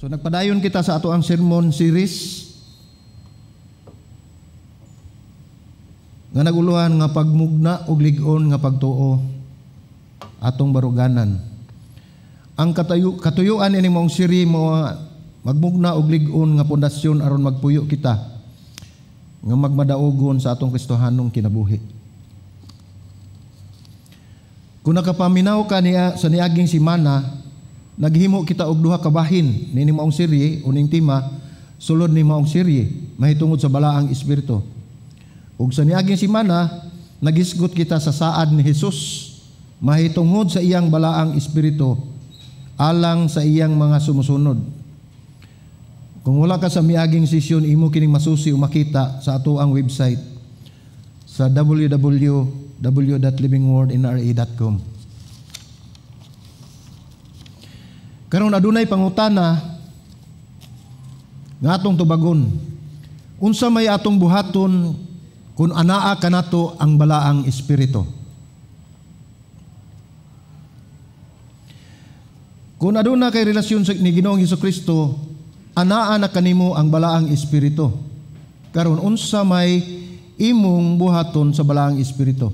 So nagpadayon kita sa ato ang sermon series nga naguluhan nga pagmugna og lig-on nga pagtuo atong baruganan. Ang katuyuan ini mong siri mo magmugna og lig-on nga pundasyon aron magpuyo kita nga magmadaogon sa atong Kristohanong kinabuhi. Kung nakapaminaw ka niya sa niaging simana, naghimo kita og duha ka bahin nini maong siri uning tema sulod ni maong siri mahitungod sa balaang espiritu. Ug sa niaging simana nagisgot kita sa saad ni Hesus mahitungod sa iyang balaang espiritu alang sa iyang mga sumusunod. Kung wala ka sa miaging sesyon, imo kining masusi o makita sa ato ang website sa www.livingwordnra.com. Karon adunay pangutana nga atong tubagon. Unsa may atong buhaton kung anaa kanato ang balaang espiritu? Kung aduna kay relasyon ni Ginoong Hesukristo, anaa na kanimo ang balaang espiritu. Karon unsa may imong buhaton sa balaang espiritu?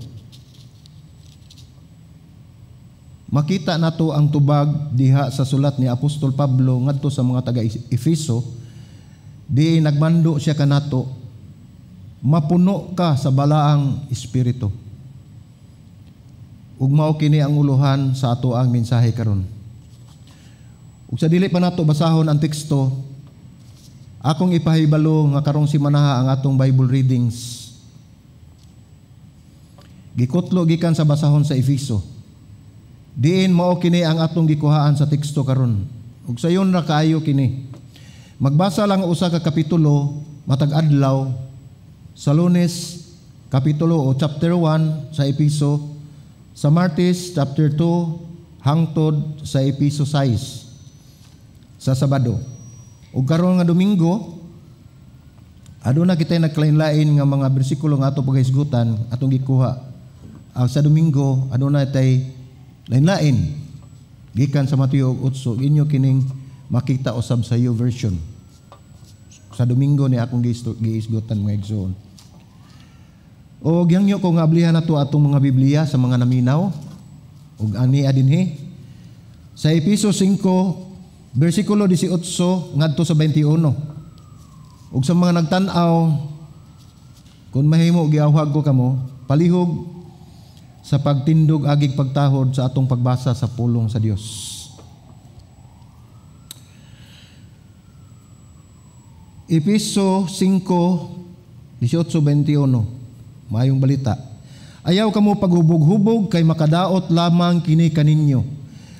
Makita nato ang tubag diha sa sulat ni Apostol Pablo ngadto sa mga taga-Efeso, di nagmando siya kanato mapuno ka sa balaang espiritu. Ug mao kini ang uluhan sa ato ang mensahe karon. Ug sa dili pa nato basahon ang teksto, akong ipahibalo nga karong simana ang atong Bible readings. Gikutlo gikan sa basahon sa Efeso. Diin mao kini ang atong gikuhaan sa teksto karon. Ug sayon ra kaayo kini. Magbasa lang usa ka kapitulo matag adlaw sa Lunes kapitulo o chapter 1 sa Efeso, sa Martes chapter 2 hangtod sa Efeso 6 sa Sabado. Ug karon nga Domingo aduna kitay naglain-lain nga mga bersikulo nga ato paghisgutan atong gikuha. Sa Domingo aduna tay lain-lain gikan sa Mateo 8 inyo kining makita usab sa iyo version. Sa Domingo ni akong giisgutan mga igsoon. O gyangyo ko nga ablihan nato atong mga Biblia sa mga naminaw ug ani adinhi sa Efeso 5 bersikulo 18 ngadto sa 21. Ug sa mga nagtan-aw kung mahimo giawhag ko kamo palihog sa pagtindog agig pagtahod sa atong pagbasa sa pulong sa Dios. Efeso 5:18-21. Mayong balita. Ayaw kamo paghubog-hubog kay makadaot lamang kini kaninyo.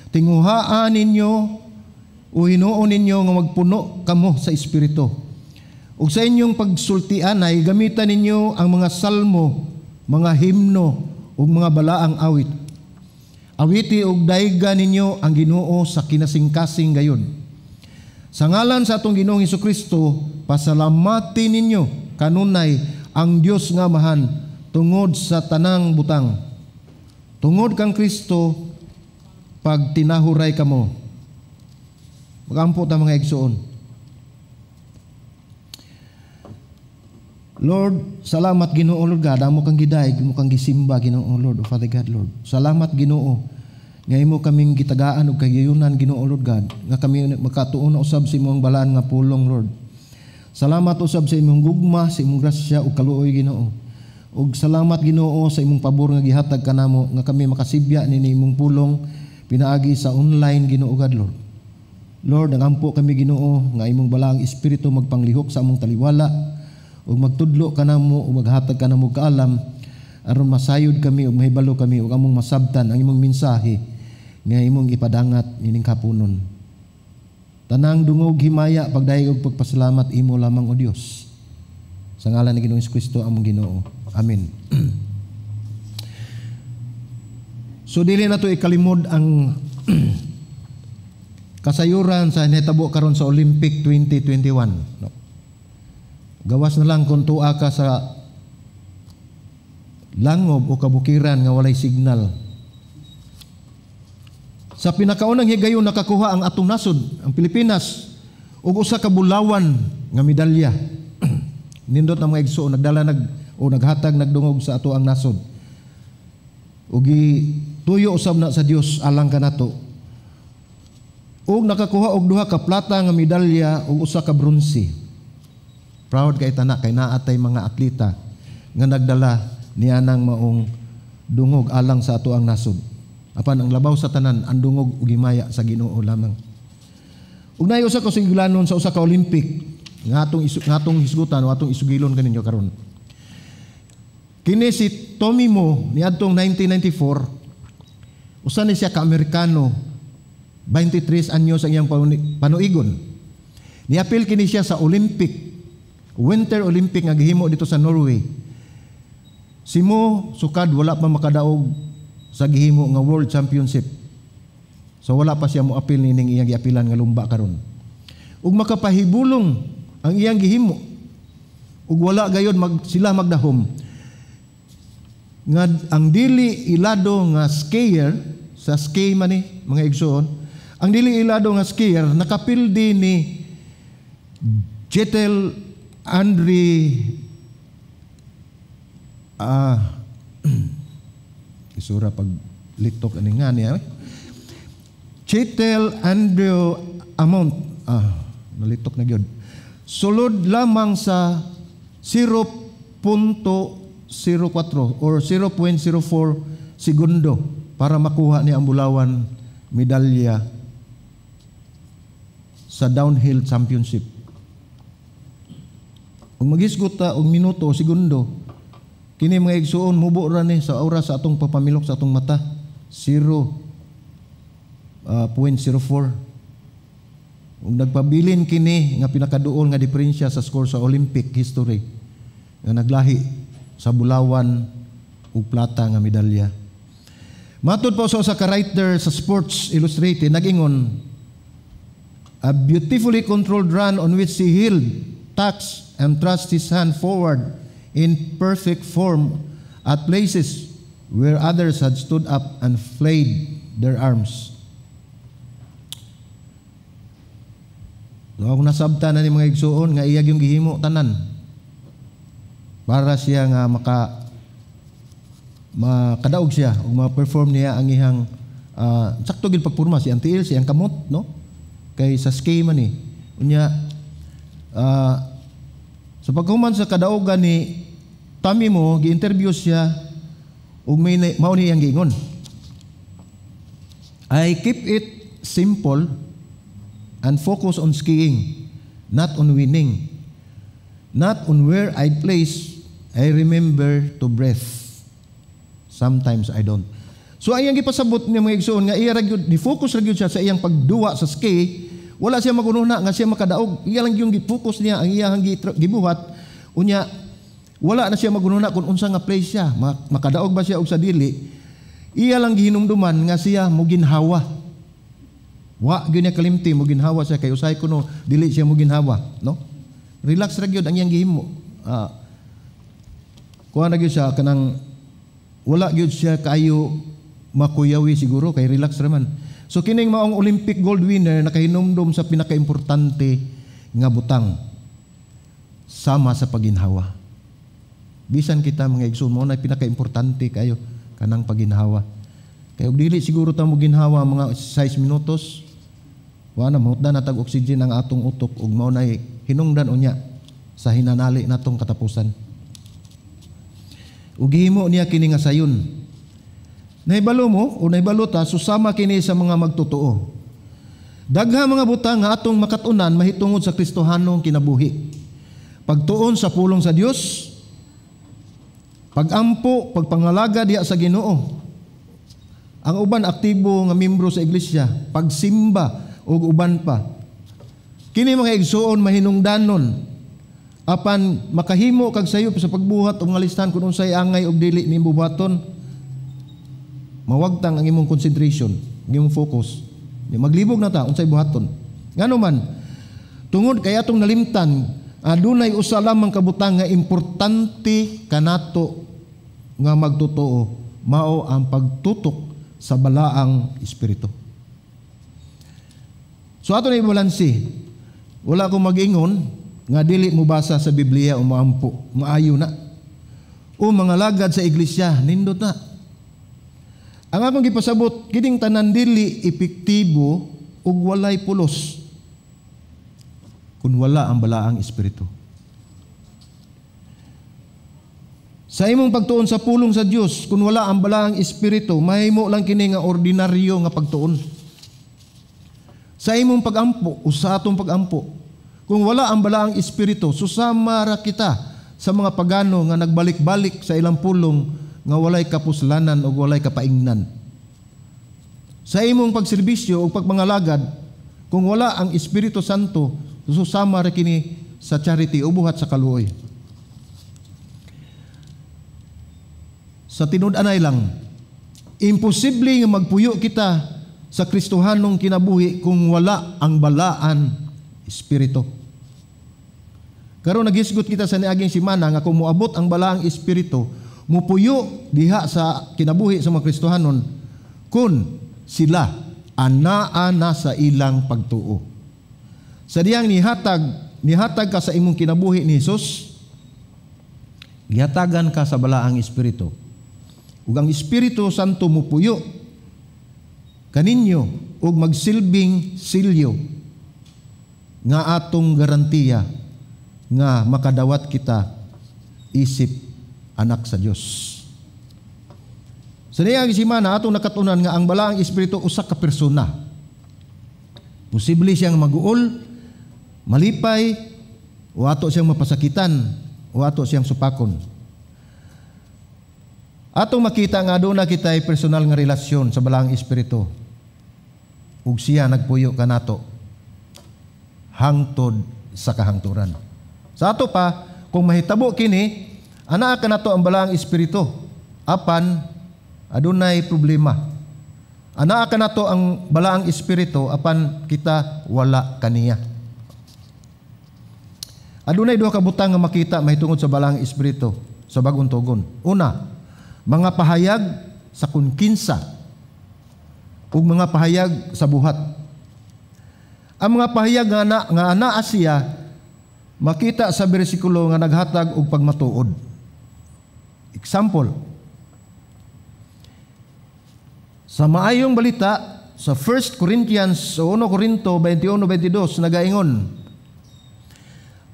Tinguhaan ninyo o hinuon ninyo nga magpuno kamo sa espiritu. Ug sa inyong pagsultian ay gamitan ninyo ang mga salmo, mga himno ug mga balaang awit. Awiti ug dayga ninyo ang Ginoo sa kinasingkasing gayon. Sa ngalan sa atong Ginoong Hesukristo, pasalamati ninyo kanunay ang Dios nga mahan tungod sa tanang butang. Tungod kang Kristo pag tinahuray kamo. Magampo ta mga igsoon. Lord, salamat Ginoo Lord God, amo kang gidayeg, imo kang gisimba Ginoo Lord, O Father God Lord. Salamat Ginoo nga imo kaming gitagaan og kagayunan Ginoo Lord God, nga kami makatuon usab sa imong balaan nga pulong Lord. Salamat usab sa imong gugma, sa imong grasya ug kaluoy Ginoo. Ug salamat Ginoo sa imong pabor nga gihatag kanamo nga kami makasibya nini imong pulong pinaagi sa online Ginoo God Lord. Lord, nagampo kami Ginoo nga imong balaang espiritu magpanglihok sa among taliwala ug magtudlo kanamo ug maghatag kanamo kaalam aron masayod kami ug mahibalo kami ug among masabtan ang imong mensahe nga imong ipadangat nining kapunon. Tanang dungog himaya pagdayeg ug pagpasalamat imo lamang o Dios. Sa ngalan ni Ginoong Jesucristo among Ginoo. Amen. So dili nato ikalimod ang kasayuran sa nahitabo karon sa Olympic 2021. No? Gawas na lang kung tuwa ka sa langob o kabukiran nga walay signal. Sa pinakaunang higayon nakakuha ang atong nasod, ang Pilipinas, ug usa ka bulawan nga medalya. Nindot ang mga igsoon nagdala naghatag nagdungog sa ato ang nasod. Ug tuyo usab na sa Dios alang kanato. Ug nakakuha og duha ka plata nga medalya ug usa ka bronze. Proud kay tanak kay naatay mga atleta nga nagdala niya nang maong dungog alang sa ato ang nasod. Apan ang labaw sa tanan ang dungog ug himaya sa Ginoo lamang. Ug naay usa ka siglanon sa usa ka Olympic nga atong hisgutan o atong isugilon kaninyo karon. Kini si Tommy Moe niadtong 1994 usa ni siya ka Amerikano 23 anyos ang iyang panuigon. Niapil kini siya sa Winter Olympic nga gihimo dito sa Norway. Si Moe sukad wala pa makadaog sa gihimo nga World Championship. So wala pa siya mo apil nining iyang giapilan nga lumba karon. Ug makapahibulong ang iyang gihimo ug wala gayud sila magdahom nga ang dili ilado nga skier sa ski man ni mga igsoon, ang dili ilado nga skier nakapildi ni Kjetil André isura pag litok ani nga niya Kjetil André Amount nalitok na gyud. Sulod lamang sa 0.04 or 0.04 segundo para makuha niya ang bulawan medalya sa downhill championship. Kung maghisgot ta og minuto o segundo, kini mga igsuon mubo ra ni sa oras sa atong papamilok sa atong mata 0.04. Kung nagpabilin kini nga pinakaduol nga diferensya sa score sa Olympic history nga naglahi sa bulawan ug plata nga medalya. Matud pa sa ka writer sa Sports Illustrated nagingon, a beautifully controlled run on which he held, tucks and thrust his hand forward in perfect form at places where others had stood up and flayed their arms. So, kung nasabta na ni mga igsuon nga iyag yung gihimo tanan para siya nga makadaog siya ug ma-perform niya ang ihang sakto gid pagporma si Antiil siyang kamot no kay sa ski man ni unya sa paghuman sa kadaogan ni Tommy Moe gi-interview siya ug may mao ni iyang giingon, I keep it simple and focus on skiing, not on winning, not on where I place. I remember to breath. Sometimes I don't. So ayang gipasabot niya mga igsoon nga iya ra gyud ni focus ra gyud siya sa iyang pagduwa sa ski. Wala siya magununa nga siya makadaog. Iya lang yung gi-focus niya ang iyang gibuhat. Unya wala na siya magununa kung unsa nga place siya. Makadaog ba siya og sa dili? Iya lang gihinumduman nga siya mo ginhawa. Wa gyud niya kalimti mo ginhawa siya kay usay kuno dili siya mo ginhawa, no? Relax ra gyud ang iyang gihimo. Kuha na gyud siya kanang wala gyud siya kayo makuyawi siguro kay relax ra man. So kining maong Olympic gold winner nakahinumdum sa pinakaimportante nga butang sama sa paginhawa. Bisan kita mga igsoon mo na pinakaimportante kayo kanang paginhawa. Kay og dili siguro ta mo ginhawa mga 6 minutos. Wa na mahutdan natag oxygen ang atong utok ug mao nay hinungdan unya sa hinanali natong katapusan. Ug gihimo niya kini nga sayon. Nahibalo mo o nahibalo ta susama kini sa mga magtotoo. Dagha mga butang nga atong makatunan mahitungod sa Kristohanong kinabuhi. Pagtuon sa pulong sa Dios, pagampo, pagpangalaga diha sa Ginoo. Ang uban aktibo nga membro sa iglesia, pagsimba ug uban pa. Kini mga igsuon mahinungdanon apan makahimo kag sayop sa pagbuhat ug ngalistan kun unsay angay ug dili nimo buhaton. Mawagtang ang imong concentration, ang imong focus. Maglibog na ta unsay buhaton. Ngano man tungod kay atong nalimtan adunay usa lamang kabutang nga importante kanato nga magtotoo, mao ang pagtutok sa balaang espiritu. So ato na ibalansi. Wala ko mag-ingon nga dili mo basa sa Biblia o maampo, maayo na. O mga lagad sa iglesia, nindot na. Ang akong gipasabot, kining tanan dili epektibo ug walay pulos kung wala ang balaang espiritu. Sa imong pagtuon sa pulong sa Dios, kung wala ang balaang espiritu, mahimo lang kini nga ordinaryo nga pagtuon. Sa imong pagampo o sa atong pagampo, kung wala ang balaang espiritu, susama ra kita sa mga pagano nga nagbalik-balik sa ilang pulong nga walay kapuslanan o walay kapaingnan. Sa imong pagserbisyo o pagmangalagad, kung wala ang Espiritu Santo, susama ra kini sa charity o buhat sa kaluoy. Sa tinud-anay lang, imposible nga magpuyo kita sa Kristohanong kinabuhi kung wala ang balaan Espiritu. Karon nagisgot kita sa niaging semana nga kung moabot ang balaang Espiritu, mupuyo diha sa kinabuhi sa mga Kristohanon kun sila anaa na sa ilang pagtuo. Sa diyang nihatag ka sa imong kinabuhi ni Hesus, gihatagan ka sa balaang Espiritu. Ug ang Espiritu Santo mupuyo kaninyo ug magsilbing silyo nga atong garantiya nga makadawat kita isip anak sa Dios. Sa niyang semana atong nakatunan nga ang balaang espiritu usa ka persona. Posible siyang maguol, malipay, o ato siyang mapasakitan, o ato siyang supakon. Atong makita nga doon na kita ay personal nga relasyon sa balaang espiritu. Ug siya nagpuyo kanato hangtod sa kahangturan. Sa ato pa, kung mahitabo kini, ana ka nato ang balaang espiritu, apan adunay problema. Ana ka nato ang balaang espiritu, apan kita wala kaniya. Adunay duha ka butang nga makita mahitungod sa balaang espiritu sa bag-ong tugon. Una, mga pahayag sa kunkinsa ug mga pahayag sa buhat. Ang mga pahayag nga anaa siya makita sa bersikulo nga naghatag og pagmatuod. Example, sa maayong balita sa 1 Corinthians o 1 Corinto 21-22 nagaingon,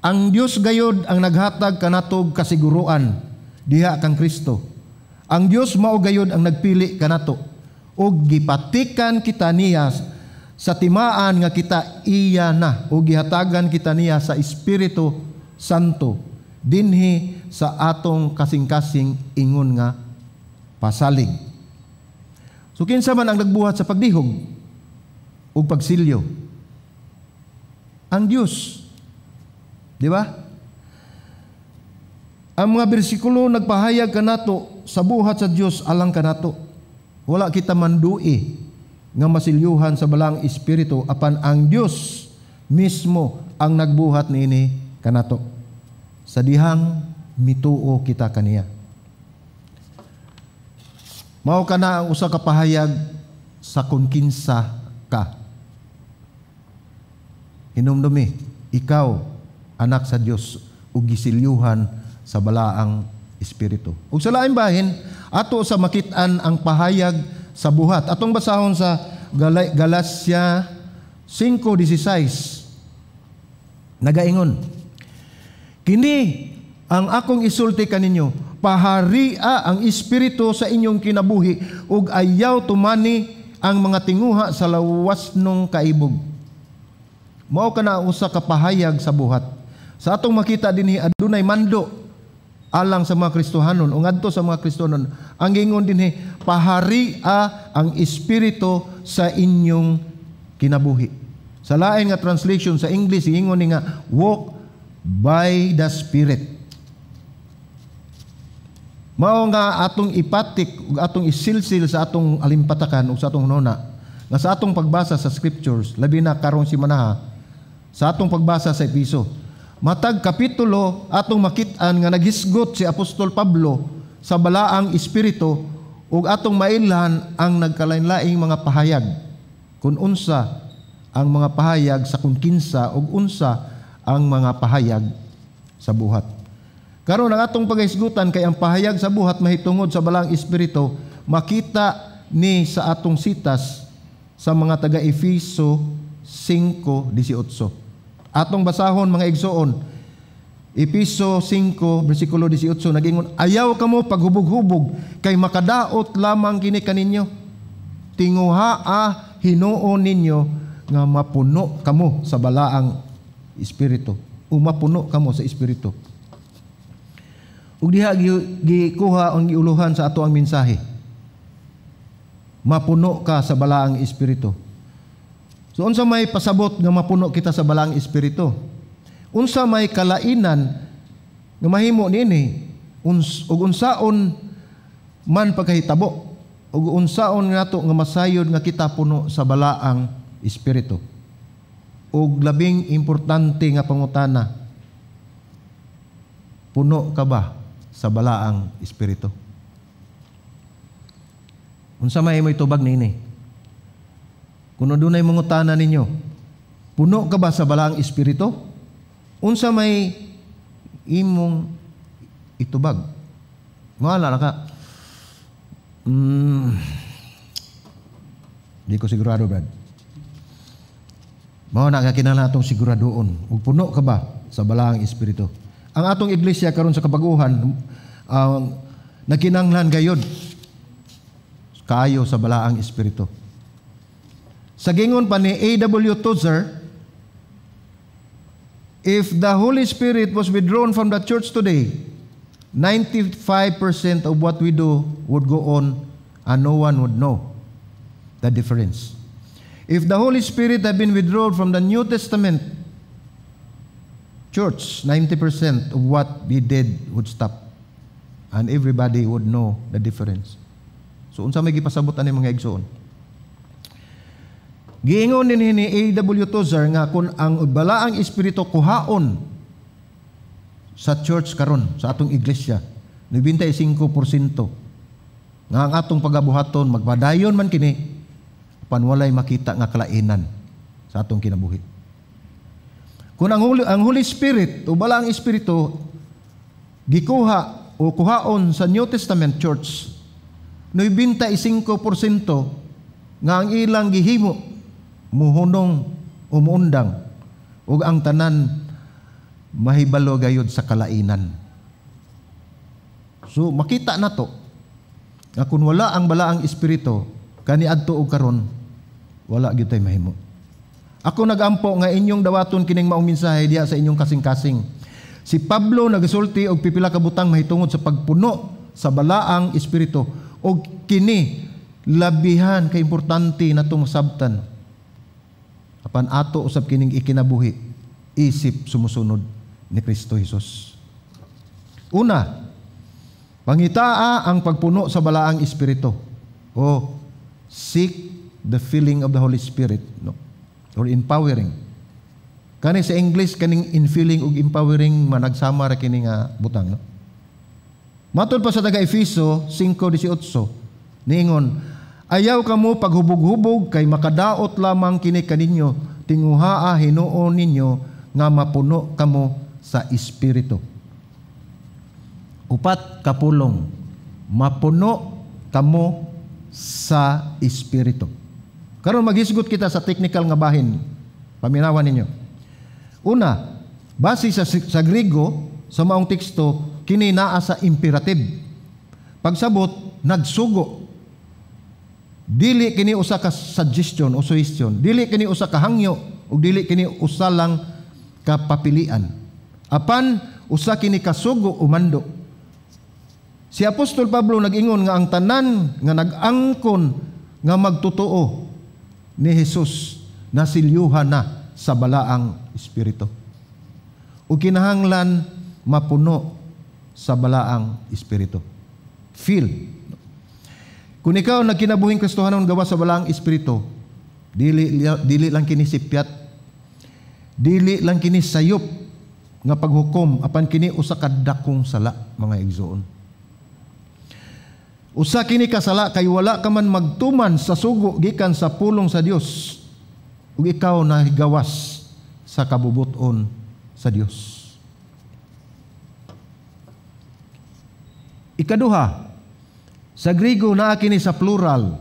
ang Dios gayod ang naghatag kanatog kasiguruan diha kang Kristo. Ang Dios mao gayod ang nagpili kanato ug gipatikan kita niya sa timaan nga kita iya na o gihatagan kita niya sa Espiritu Santo dinhi sa atong kasing-kasing ingon nga pasalig. So kinsa man ang nagbuhat sa pagdihog o pagsilyo? Ang Dios. Di ba? Ang mga bersikulo nagpahayag kanato sa buhat sa Dios alang kanato. Wala kita mandui nga masilyuhan sa balang espiritu apan ang Dios mismo ang nagbuhat niini kanato. Sa dihang mituo kita kaniya. Mao kana ang usa ka pahayag sa kunkinsa ka. Hinumdumi, ikaw anak sa Dios ug gisilyuhan sa balaang espiritu. Ug sa laing bahin ato sa makit-an ang pahayag sa buhat. Atong basahon sa Galatia 5:16. Nagaingon, kini ang akong isulti kaninyo, paharia ang espiritu sa inyong kinabuhi ug ayaw tumani ang mga tinguha sa lawasnong kaibog. Mao kana usa ka pahayag sa buhat. Sa atong makita dinhi adunay mando alang sa mga Kristohanon o ngadto sa mga Kristohanon, ang gingon dinhi, paharia ang espiritu sa inyong kinabuhi. Sa lain nga translation sa English, gingon ni nga walk by the Spirit. Mao nga atong ipatik ug atong isilsil sa atong alimpatakan ug sa atong nona nga sa atong pagbasa sa scriptures, labi na karong simana sa atong pagbasa sa Episo. Matag kapitulo atong makit-an nga naghisgot si Apostol Pablo sa balaang espiritu ug atong mailhan ang nagkalain-laing mga pahayag kun unsa ang mga pahayag sa kung kinsa ug unsa ang mga pahayag sa buhat. Karon ang atong paghisgutan kay ang pahayag sa buhat mahitungod sa balang espiritu makita ni sa atong sitas sa mga taga Efeso 5:18. Atong basahon mga igsoon. Efeso 5 bersikulo 18 nagingon, ayaw kamo paghubog-hubog kay makadaot lamang kini kaninyo. Tinguhaa hinuon ninyo nga mapuno kamo sa balaang espiritu. O mapuno kamo sa espiritu. Ug diha gikuha ang giuluhan sa ato ang mensahe. Mapuno ka sa balaang espiritu. So unsa may pasabot nga mapuno kita sa balaang espiritu? Unsa may kalainan nga mahimo niini? Ug unsaon man pagkahitabo? Ug unsaon nato nga masayod nga kita puno sa balaang espiritu? Ug labing importante nga pangutana, puno ka ba sa balaang espiritu? Unsa may mo'y tubag niini? Kuno dunay mangutana ninyo, puno ka ba sa balaang espiritu? Unsa may imong itubag? Wala ka. Di ko sigurado, Brad. Mao na nga kinahanglan atong siguradoon. Ug puno ka ba sa balaang espiritu? Ang atong iglesia karon sa kabaguhan nagkinahanglan gayud kaayo sa balaang espiritu. Sa gingon pa ni A.W. Tozer, if the Holy Spirit was withdrawn from the church today, 95% of what we do would go on and no one would know the difference. If the Holy Spirit had been withdrawn from the New Testament church, 90% of what we did would stop and everybody would know the difference. So unsa may gipasabot ani mga igsoon? Giingon ni A.W. Tozer nga kung ang balaang espiritu kuhaon sa church karon, sa atong iglesia, 95% nga ang atong pagabuhaton magpadayon man kini panwalay makita nga kalainan sa atong kinabuhi. Kung ang Holy Spirit o balaang espiritu gikuha o kuhaon sa New Testament church, 95% nga ang ilang gihimo muhunong o muundang ug ang tanan mahibalo gayud sa kalainan. So makita nato nga kung wala ang balaang espiritu kaniadto og karon wala gyud tay mahimo. Ako nagampo nga inyong dawaton kining maong mensahe diha sa inyong kasing-kasing. Si Pablo nagasulti og pipila ka butang mahitungod sa pagpuno sa balaang espiritu og kini labihan ka importante natong sabtan. Apan ato usab kining ikinabuhi isip sumusunod ni Kristo Jesus. Una, pangitaa ang pagpuno sa balaang espiritu. O seek the filling of the Holy Spirit, no? Or empowering. Kani sa English kaning infilling ug empowering managsama ra kini nga butang, no? Matod pa sa taga Efeso 5:18 niingon, ayaw kamo paghubog-hubog kay makadaot lamang kini kaninyo, tinguhaa hinuon ninyo nga mapuno kamo sa espiritu. Upat kapulong, mapuno kamo sa espiritu. Karon maghisgot kita sa technical nga bahin. Paminawan ninyo. Una, base sa Griego sa maong teksto kini naa sa imperative. Pagsabot nagsugo. Dili kini usa ka suggestion o suggestion. Dili kini usa ka hangyo ug dili kini usa lang ka papilian. Apan usa kini ka sugo o mando. Si Apostol Pablo nag-ingon nga ang tanan nga nag-angkon nga magtotoo ni Jesus nasilyuhan na sa balaang espiritu. O kinahanglan mapuno sa balaang espiritu. Feel. Kung ikaw nagkinabuhing Kristohanon gawa sa balaang espiritu, dili lang kini sipyat, dili lang kini sayop nga paghukom, apan kini usa ka dakong sala, mga igsoon. Usa kini kasala kay wala ka man magtuman sa sugo gikan sa pulong sa Dios. ug ikaw nahigawas sa kabubuton sa Dios. Ikaduha, sa Griego naa kini sa plural,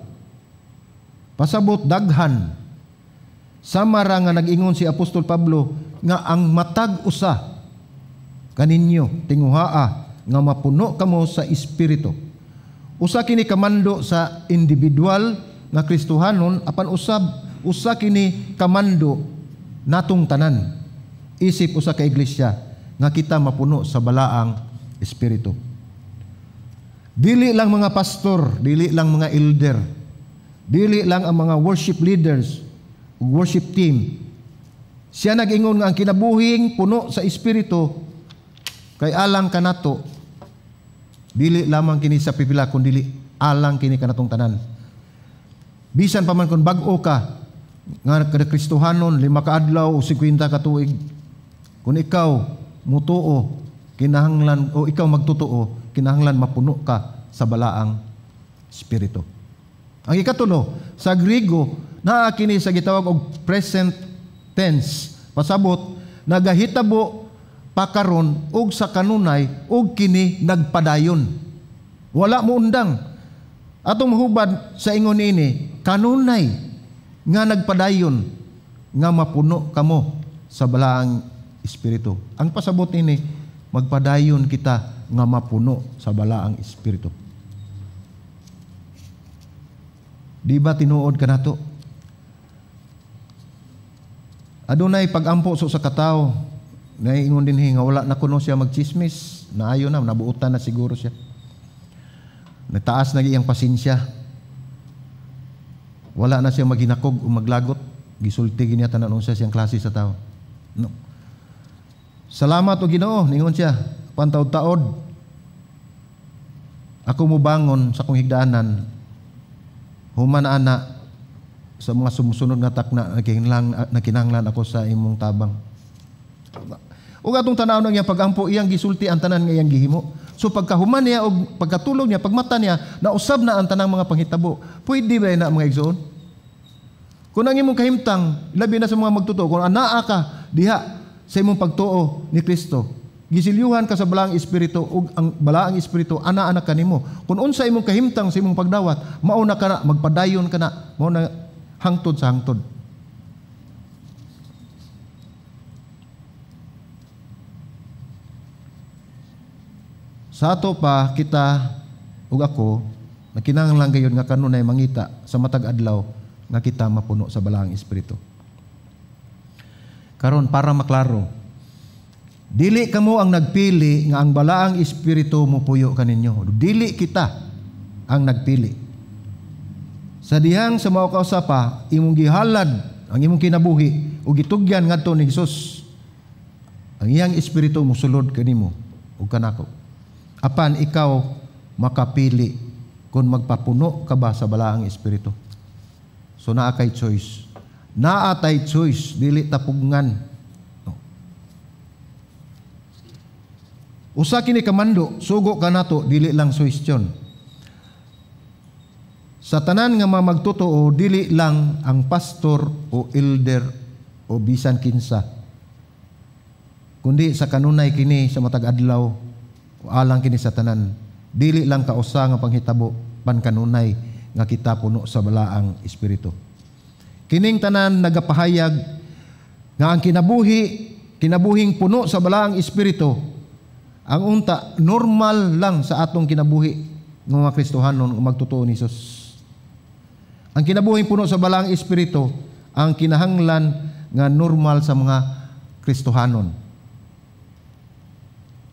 pasabot daghan. Samara nga nag-ingon si Apostol Pablo nga ang matag usa kaninyo tinguhaa nga mapuno kamo sa Espiritu. Usa kini kamando sa individual nga Kristohanon, apan usa kini kamando natong tanan. Isip usa ka iglesia nga kita mapuno sa balaang Espiritu. Dili lang mga pastor, dili lang mga elder, dili lang ang mga worship leaders, worship team. Siya nag-ingon nga ang kinabuhing puno sa Espiritu kay alang kanato. Dili lamang kini sa pipila kundi alang kini kanatong tanan. Bisan pa man kung bag-o ka nga kada Kristohanon 5 ka adlaw o 50 ka tuig, kung ikaw mutuo kinahanglan o ikaw magtutuo, kinahanglan mapuno ka sa balaang Espiritu. Ang ikatulo, sa Griego naa kini sa gitawag og present tense, pasabot nagahitabo pakaron og sa kanunay og kini nagpadayon. Wala mo undang. Atong mahubad sa ingon ini, kanunay nga nagpadayon nga mapuno kamo sa balaang Espiritu. Ang pasabot ini, magpadayon kita nga mapuno sa balaang Espiritu. Di ba tinuod ka nato? Adunay pagampo sa katawo, naiingon din nga wala na kuno siya magchismis, naayo na, nabuutan na siguro siya. Nataas na iyang pasensya. Wala na siya maghinakog o maglagot, gisulti niya tanan unsa siyang klase sa tao. No. Salamat o Ginoo, ningon siya, pantaod-taod. Ako mo bangon sa kong higdaanan, human ana sa mga sumusunod nga takna nakinahanglan ako sa imong tabang. Ug atong tanaw ng iyang pagampo, iyang gisulti ang tanan nga iyang gihimo. So pagkahuman niya o pagkatulog niya, pagmata niya, nausab na ang tanang mga panghitabo. Pwede ba na mga igsoon? Kung ang imong kahimtang, labi na sa mga magtutuo, kung anaa ka diha sa imong pagtuo ni Kristo, gisilyuhan ka sa balaang Espiritu, ug ang balaang Espiritu ana-ana kanimo. Kung unsa imong kahimtang sa imong pagdawat, mauna ka na, magpadayon ka na, mauna hangtod sa hangtod. Sa ato pa kita ug ako nakinahanglan gayon nga kanunay mangita sa matag adlaw nga kita mapuno sa balaang Espiritu. Karon para maklaro, dili kamo ang nagpili nga ang balaang Espiritu mopuyo kaninyo. Dili kita ang nagpili. Sa dihang sa mao kausapa, imong gihalad ang imong kinabuhi ug gitugyan ngadto ni Hesus. Ang iyang Espiritu mosulod kanimo ug kanako. Apan ikaw makapili kung magpapuno ka ba sa balaang Espiritu. So naa kay choice. Naa tay choice, dili tapugngan. No. Usa kini kamando, sugo ka nato, dili lang suwestyon. Sa tanan nga magtutuo, dili lang ang pastor o elder o bisan kinsa, kundi sa kanunay kini sa matag adlaw, alang kini sa tanan, dili lang kausa nga panghitabo pankanunay nga kita puno sa balaang Espiritu. Kining tanan nagapahayag nga ang kinabuhing puno sa balaang Espiritu, ang unta normal lang sa atong kinabuhi ng mga Kristohanon o magtutuo ni Hesus. Ang kinabuhing puno sa balaang Espiritu ang kinahanglan nga normal sa mga Kristohanon.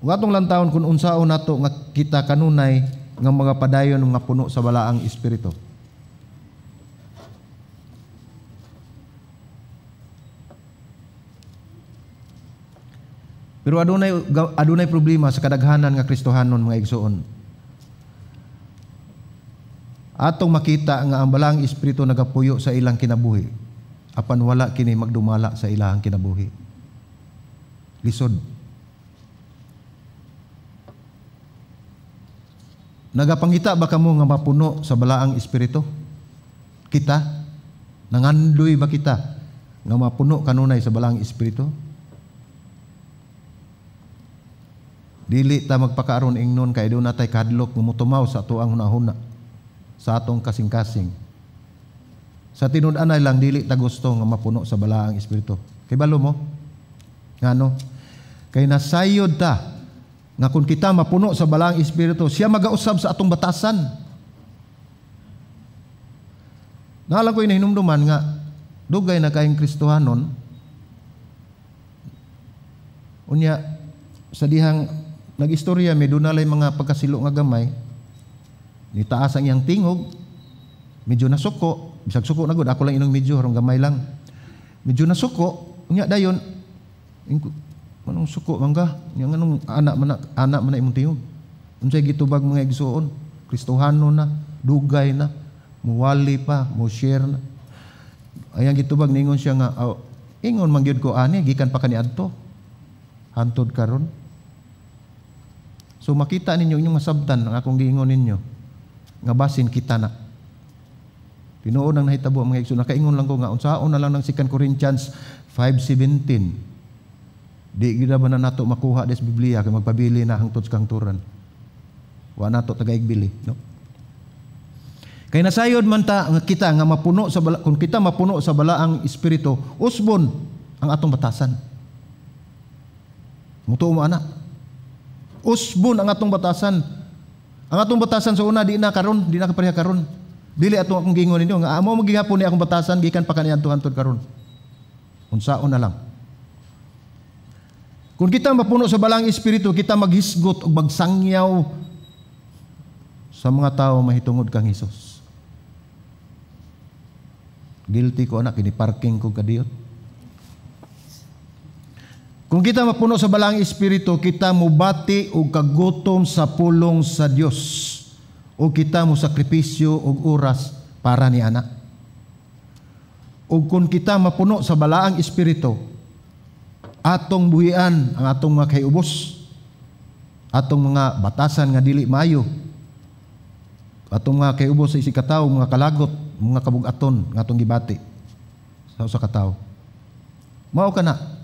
Ug atong lantawon kung unsaon nato nga kita kanunay nga mga padayon nga puno sa balaang Espiritu. Pero adunay problema sa kadaghanan nga Kristohanon mga igsoon. Atong makita nga ang balaang Espiritu nagapuyo sa ilang kinabuhi, apan wala kini magdumala sa ilang kinabuhi. Lisod. Nagapangita ba kamo nga mapuno sa balaang Espiritu? Kita? Nangandoy ba kita nga mapuno kanunay sa balaang espiritu? Dili ta magpakaaron ingnon kay do natay kadlok nga motumaw sa atuang hunahuna, sa atong kasing-kasing. Sa tinud-anay lang dili ta gusto nga mapuno sa balaang espiritu. Kay balo mo? Ngano? Kay nasayod ta nga kung kita mapuno sa balaang espiritu, siya magausab sa atong batasan. Naalam ko hinumduman nga dugay na kayong Kristohanon unya sa dihang nag-istorya may dunalay mga pagkasilo nga gamay nitaas ang iyang tingog, medyo nasuko, bisag suko na gud, ako lang inong medyo harong gamay lang, medyo nasuko unya dayon anong suko mangga yang anong anak man imong tingog unsay gitubag mga igsuon Kristohanon na dugay na muwali pa mo share na ayang gitubag ningon siya nga ingon man gyud ko ani gikan pa kaniadto hantod karon. So makita ninyo inyong masabtan ang akong giingon ninyo nga basin kita na tinuod nang nahitabo ang mga igsoon. Nakaingon lang ko nga unsaon na lang ng 2 Corinthians 5:17 di gid ba na nato makuha des Biblia kay magpabili na hangtod sa kangturan wa nato tagaigbili no. Kay nasayod man ta nga kita nga mapuno sa kung kita mapuno sa balaang espiritu, usbon ang atong batasan. Mutuo mo ana. Usbon ang atong batasan. Ang atong batasan sa una di na kapareha karon. Dili ato akong gingon ninyo nga amo magihapon ni akong batasan gikan pa kaniadto hantod karon. Unsaon na lang. Kung kita mapuno sa balaang espiritu, kita maghisgot o magsangyaw sa mga tao mahitungod kang Hesus. Guilty ko anak, kini-parking ko kadiyot. Kung kita mapuno sa balaang espiritu, kita mubati o kagutom sa pulong sa Dios o kita mo sakripisyo o oras para ni anak. O kung kita mapuno sa balaang espiritu, atong buhian ang atong mga kayubos, atong mga batasan nga dili maayo, atong mga kayubos sa isikataw, mga kalagot, mga kabugaton nga atong gibati sa katawo. Mao kana.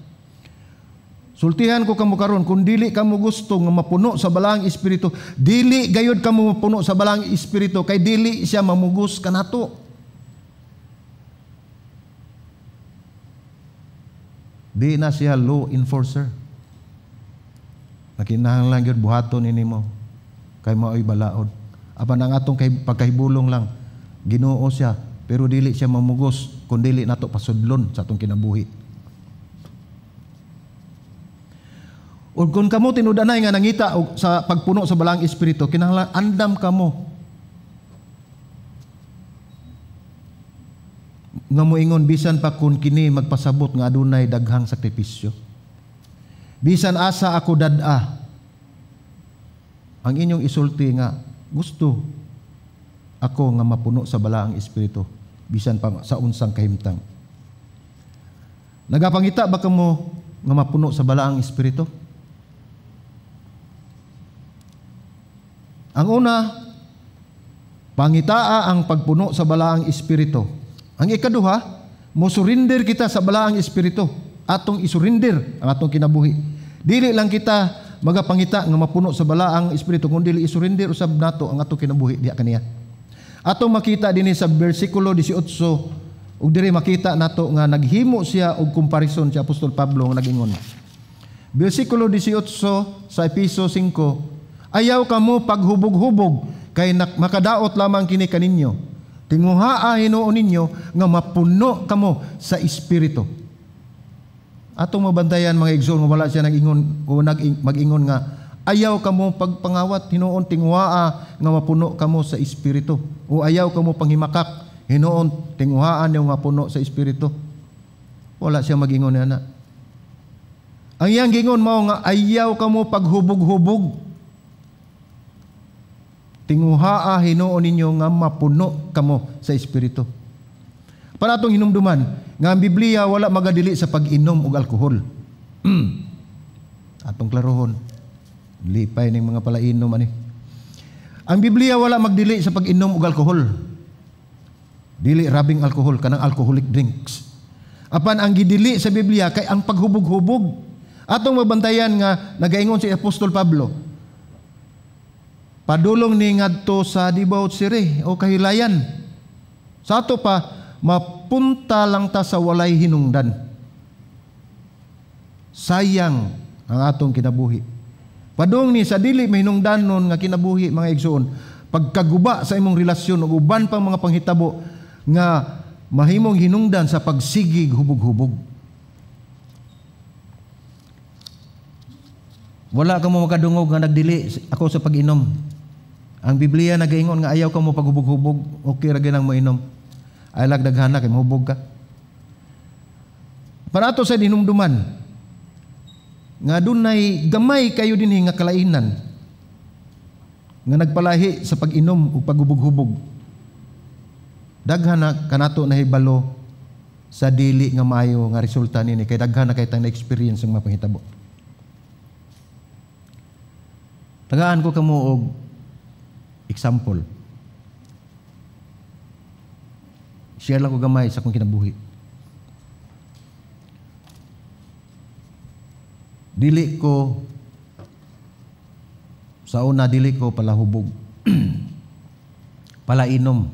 Sultihan ko kamo karon kung dili kamo gusto nga mapuno sa balaang espiritu, dili gayud kamo mapuno sa balaang espiritu kay dili siya mamugos kanato. Di na siya law enforcer. Nakinahanglan gyud buhaton ini mo kay mao'y balaod. Apan ang atong pagkahibulong lang Ginoo siya, pero dili siya mamugos kun dili nato pasudlon sa atong kinabuhi. Ug kun kamo tinud-anay nga nangita og sa pagpuno sa balaang espiritu, kinahanglan andam kamo nga moingon bisan pa kun kini magpasabot nga adunay daghang sakripisyo. Bisan asa ako dad-a, ang inyong isulti nga gusto ako nga mapuno sa balaang espiritu bisan pa sa unsang kahimtang. Nagapangita ba kamo nga mapuno sa balaang espiritu? Ang una, pangitaa ang pagpuno sa balaang espiritu. Ang ikaduha, mo surrender kita sa balaang espiritu. Atong isurrender ang atong kinabuhi. Dili lang kita magapangita nga mapuno sa balaang espiritu, kundi dili isurrender usab nato ang atong kinabuhi diha kaniya. Atong makita dinhi sa bersikulo 18 ug diri makita nato nga naghimo siya og comparison si Apostol Pablo nga nagingon. Bersikulo 18 sa Efeso 5, ayaw kamo paghubog-hubog kay makadaot lamang kini kaninyo. Tinguhaa hinuon ninyo nga mapuno kamo sa espiritu. Atong mabantayan mga igsoon nga wala siya nag-ingon o mag-ingon nga ayaw kamo pagpangawat hinuon tinguhaa nga mapuno kamo sa espiritu. O ayaw kamo panghimakak hinuon tinguhaan niyo nga puno sa espiritu. Wala siya mag-ingon na. Ang iyang gingon mao nga ayaw kamo paghubog-hubog. Tinguhaa hinuon ninyo nga mapuno kamo sa espiritu. Para atong hinumduman nga ang Biblia wala magadili sa pag-inom og alkohol. Atong klarohon. Lipay ning mga palainom ani. Ang Biblia wala magdili sa pag-inom og alkohol. Dili rabing alkohol kanang alcoholic drinks. Apan ang gidili sa Biblia kay ang paghubog-hubog. Atong mabantayan nga nagaingon si Apostol Pablo, padulong ni ngadto sa Dibawt Siri o kahilayan. Sa ato pa, mapunta lang ta sa walay hinungdan. Sayang ang atong kinabuhi. Padung ni sa dili may hinungdanon nga kinabuhi, mga igsoon, pagkaguba sa imong relasyon ug uban pang mga panghitabo nga mahimong hinungdan sa pagsigig hubog-hubog. Wala ka mo makadungog nga nagdili ako sa pag-inom. Ang Biblia nagaingon nga ayaw ka mo paghubog-hubog, okay ra gyud ang mainom. Ay lagdaghana kay mahubog ka. Para ato sa dinumduman nga dunay gamay kayo dinhi nga kalainan nga nagpalahi sa pag-inom o paghubog-hubog. Daghan na kanato nahibalo sa dili nga maayo nga resulta nini kay daghan na kay tang na-experience ang mga panghitabo. Tagaan ko kamo og example. Share lang ko gamay sa akong kinabuhi. Dili ko sa una palahubog. Palainom.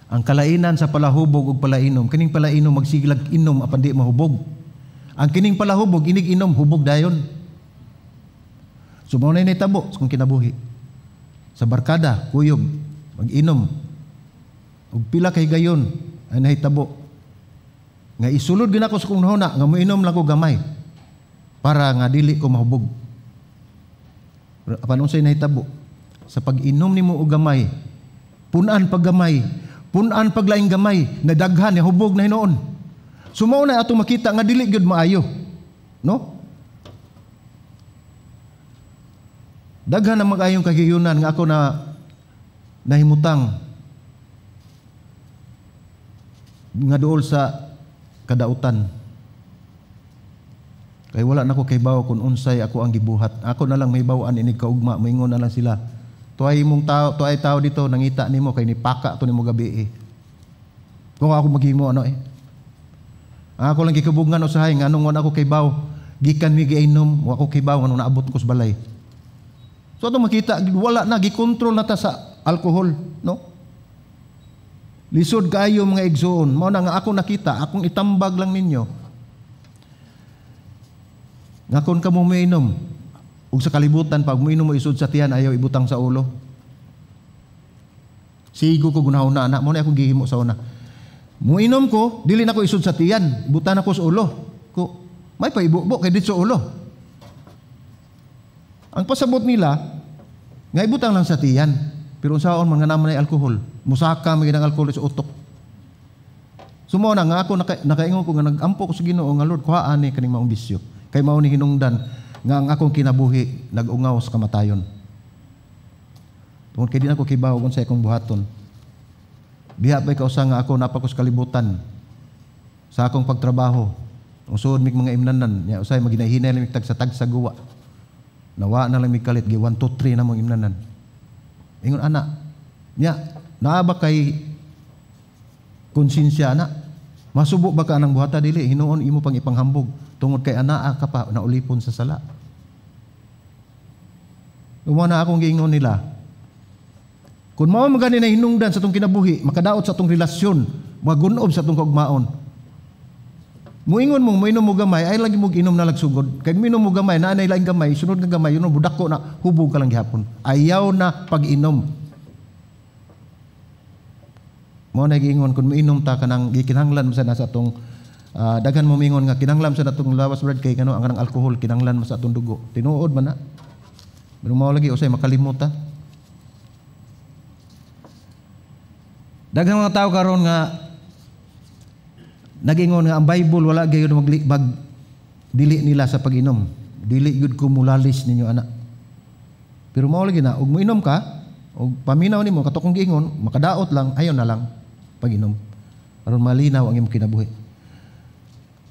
Ang kalainan sa palahubog ug palainom, kining palainom magsiglag inom apan di mahubog. Ang kining palahubog inig inom hubog dayon. So mao nay nahitabo sa akong kinabuhi. Sa barkada, kuyog, mag-inom. Ug pila kay gayon ay nahitabo. Nga isulod gid ako sa kong nahuna nga moinom lang ko gamay para nga dili ko mahubog. Apan unsay nahitabo? Sa pag-inom nimo og gamay, punan pag gamay, punan pag laing gamay, nadaghan ni hubog na hinuon. So mao na ato makita nga dili gyud maayo. No? Daghan ang mag-ayong kagiyunan nga ako na nahimutang nga duol sa kadautan. Kay wala na ko kay bawo kung unsay ako ang gibuhat. Ako na lang may bawaan inig kaugma, maingon na lang sila. Tuay tao dito nangita nimo kay nipaka to nimo gabi eh. Kung ako maghimo ano eh. Ako lang gikabungan usahay nga anong wala ako kay bawo, gikan mi giinom, wa ko kay bawo anong naabot ko sa balay. So ato makita wala na gikontrol na ta sa alcohol, no? Lisod kayo mga igsoon, mao na nga ako nakita, akong itambag lang ninyo. Nga kon ka mo mainom, ug sa kalibutan pag moinom mo isod sa tiyan ayaw ibutang sa ulo. Sigo ko gunahuna na, mo na akong gihimo sa una. Moinom ko, dili na ko isod sa tiyan, butan ako sa ulo. Ko, may paibukbok kay dito sa ulo. Ang pasabot nila, nga ibutang lang sa tiyan. Pero saon mga naman ay alkohol. Musaka may ginang alkohol sa utok. Sumo na nga ako nakaingon ko nga nagampo ko sa Ginoo nga Lord kuhaan ni kaning maong bisyo. Kay mao ni hinungdan nga ang akong kinabuhi nag-ungaw sa kamatayon. Tungod kay di na ko kibaw kung sa akong buhaton. Diha pa'y kausa nga ako napakos kalibutan sa akong pagtrabaho. Ang suod mig mga imnanan, nya usay maginahinay lamig tag sa guwa. Nawa na lang mi kalit gi 1 2 3 na mong imnanan. Ingon ana. Nya naa ba kay konsensya na? Masubo ba ka anang buhata dili hinuon imo pang ipanghambog tungod kay anaa ka pa naulipon sa sala. Umana akong giingon nila. Kung mao magani na hinungdan sa atong kinabuhi, makadaot sa atong relasyon, magunob sa atong kaugmaon. Muingon mo, mainom mo gamay, ay lagi mo inom na lagsugod. Kaya minom mo gamay, naanay lang gamay, sunod nga gamay, yun budak ko na, hubog ka lang gihapon. Ayaw na pag-inom. Mo na giingon, kung mainom ta ka nang gikinanglan mo sa nasa atong, daghan mo mingon nga, kinanglan sa atong lawas brad kay kano, ang alkohol, kinanglan mo sa atong dugo. Tinuod man na. Pero mo lagi, usay makalimuta. Daghang mga tao karon nga nagingon nga ang Bible wala gayon maglibag dili nila sa pag-inom. Dili gud ko mulalis ninyo anak. Pero mao lagi na ug moinom ka ug paminaw nimo kato kong giingon makadaot lang ayon na lang pag-inom. Aron malinaw ang imong kinabuhi.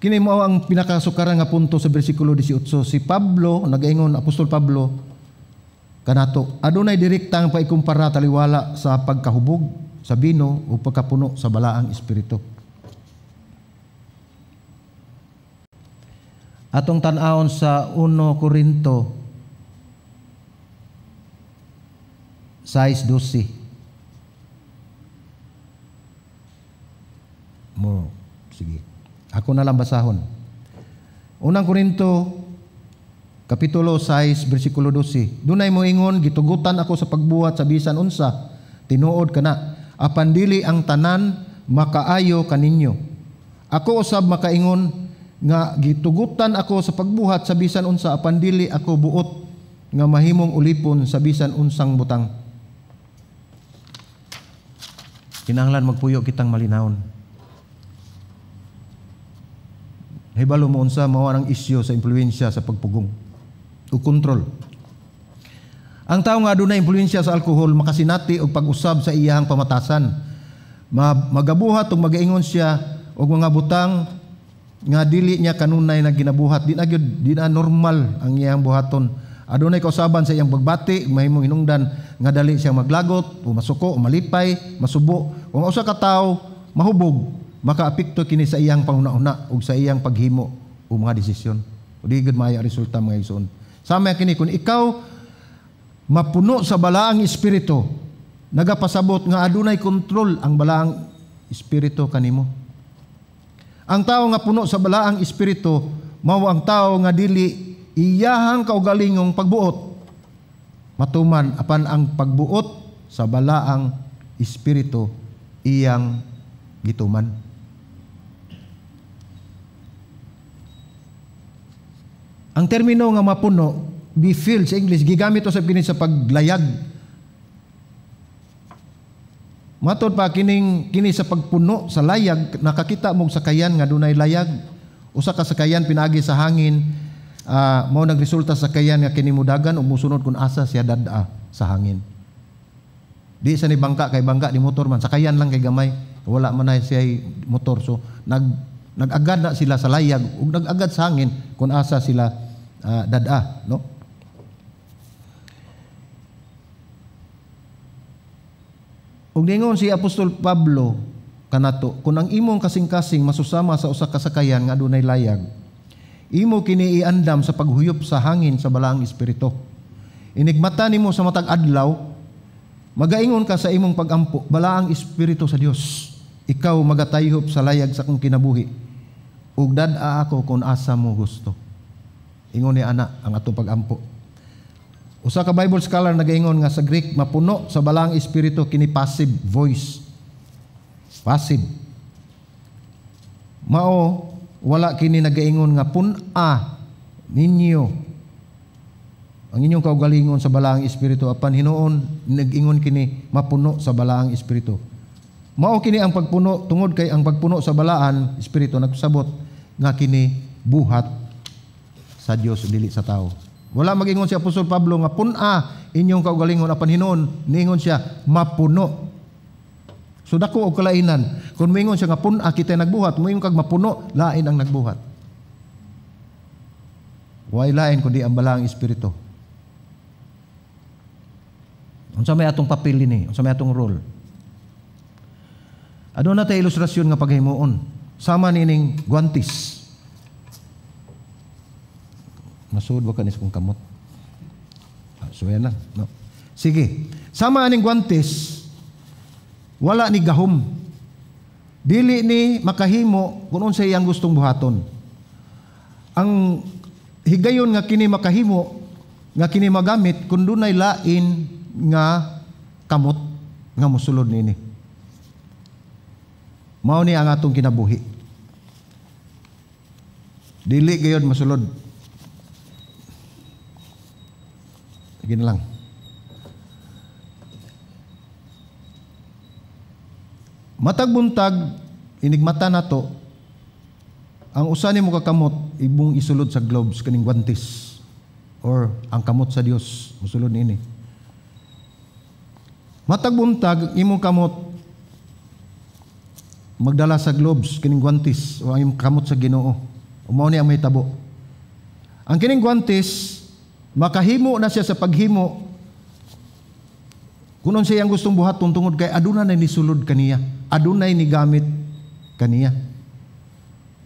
Kini mao ang pinakasukaran nga punto sa bersikulo 18. Si Pablo nagaingon Apostol Pablo kanato adunay direktang paikumpara taliwala sa pagkahubog sa bino o pagkapuno sa balaang espiritu. Atong tan-awon sa 1 Korinto 6:12. Mo, sige. Ako na lang basahon. 1 Korinto Kapitulo 6, versikulo 12. Dunay mo ingon, gitugutan ako sa pagbuhat sa bisan unsa, tinuod kana, apan dili ang tanan makaayo kaninyo. Ako usab makaingon nga gitugutan ako sa pagbuhat sa bisan unsa, apan dili ako buot nga mahimong ulipon sa bisan unsang butang. Kinahanglan magpuyo kitang malinawon. Hibalo mo unsa mao ang isyu sa impluwensya sa pagpugong o kontrol. Ang tao nga adunay impluwensya sa alkohol makasinati og pag-usab sa iyang pamatasan. Magabuhat ug magaingon siya og mga butang nga dili niya kanunay na ginabuhat. Di na normal ang iyang buhaton. Adunay kausaban sa iyang pagbati, mahimong hinungdan nga dali siya maglagot o masuko o malipay, masubo. Kung usa ka tawo mahubog, makaapekto kini sa iyang panghuna-una ug sa iyang paghimo o mga desisyon. O di gud maayo resulta mga igsoon. Sama kini kung ikaw mapuno sa balaang espiritu, nagapasabot nga adunay kontrol ang balaang espiritu kanimo. Ang tao nga puno sa balaang espiritu mao ang tao nga dili iyahang kaugalingong pagbuot. Matuman apan ang pagbuot sa balaang espiritu iyang gituman. Ang termino nga mapuno, be filled sa English, gigamit to sa kini sa paglayag. Matod pa kini sa pagpuno sa layag, nakakita mong sakayan nga dunay layag. Usa ka sakayan pinagi sa hangin, mao nagresulta sa sakayan nga kini mudagan ug musunod kun asa siya dada sa hangin. Di sa ni bangka kay bangka di motor man, sakayan lang kay gamay, wala man na siya motor. So nag-agad na sila sa layag ug nag-agad sa hangin kun asa sila dada, no? Ug ningon si Apostol Pablo kanato, kung ang imong kasing-kasing masusama sa usa ka sakayan nga adunay layag, imo kini iandam sa paghuyop sa hangin sa balaang espiritu. Inigmata nimo sa matag adlaw, magaingon ka sa imong pagampo, balaang espiritu sa Dios. Ikaw magatayhop sa layag sa akong kinabuhi. Ug dad-a ako kung asa mo gusto. Ingon ni ana ang atong pagampo. Usa ka Bible scholar nagaingon nga sa Greek mapuno sa balaang espiritu kini passive voice. Passive. Mao wala kini nagaingon nga pun-a ninyo ang inyong kaugalingon sa balaang espiritu, apan hinuon nag-ingon kini mapuno sa balaang espiritu. Mao kini ang pagpuno, tungod kay ang pagpuno sa balaan espiritu nagsabot nga kini buhat sa Dios dili sa tao. Wala mag-ingon si Apostol Pablo nga pun-a inyong kaugalingon, apan hinuon niingon siya mapuno. So dako og kalainan. Kung moingon siya nga pun-a kita nagbuhat, moingon kag mapuno, lain ang nagbuhat. Way lain kundi ang balaang espiritu. Unsa may atong papel ini? Unsa may atong role? Aduna tay ilustrasyon nga paghimuon. Sama nining guantes. Masuod ba kanis kong kamot? So yan lang. No? Sige. Sama aning guantes, wala ni gahom. Dili ni makahimo kung unsa iyang gustong buhaton. Ang higayon nga kini makahimo, nga kini magamit, kung dunay lain nga kamot nga mosulod nini. Mao ni ang atong kinabuhi. Dili gayud masulod. Sige na lang. Matag buntag, inigmata na to, ang usa nimo kakamot, ibong isulod sa globes, kaning guantes, or ang kamot sa Dios, musulod nini. Matag buntag, imong kamot, magdala sa globes, kaning guantes, o ang imong kamot sa Ginoo, umaw niya ang may tabo. Ang kining guantes, makahimo na siya sa paghimo kunon siya ang gustong buhaton tungod kay aduna na ni sulod kaniya, adunay ni gamit kaniya.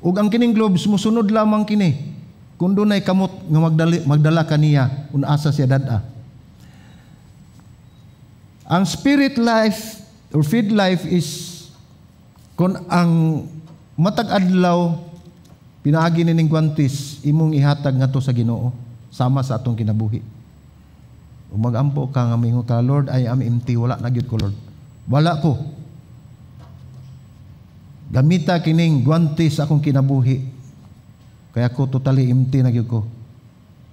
Ug ang kining globes musunod lamang kini kun dunay kamot nga magdala kaniya kun asa siya dada. Ang spirit life or feed life is kun ang matag adlaw pinaagi ning guantes imong ihatag ngadto sa Ginoo sama sa atong kinabuhi. Ug magampo ka nga mingo ka, Lord, I am empty, wala na gyud ko, Lord. Wala ko. Gamita kining guantes akong kinabuhi. Kaya ko totally empty na gyud ko.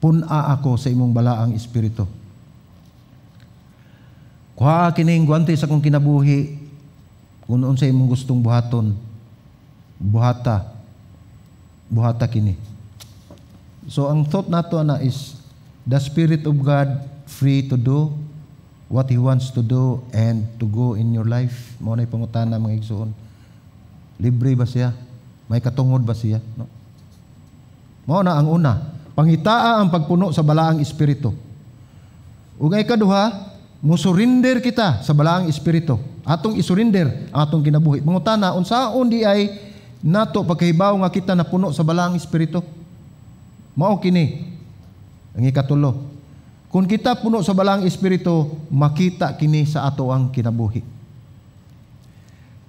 Puna ako sa imong balaang espiritu. Kuha kining guantes akong kinabuhi. Kung unsa imong gustong buhaton, buhata kini. So ang thought nato na is the Spirit of God free to do what He wants to do and to go in your life. Mao nay pangutana mga igsoon. Libre ba siya? May katungod ba siya? No? Mao na ang una, panghitaa ang pagpuno sa balaang espiritu. Ug ang ikaduha, mo-surrender kita sa balaang espiritu. Atong isurrender ang atong kinabuhi. Mangutana, unsaon di ay nato pagkahibaw nga kita napuno sa balaang espiritu? Mao kini ang ikatulo. Kung kita puno sa balaang espiritu, makita kini sa ato ang kinabuhi.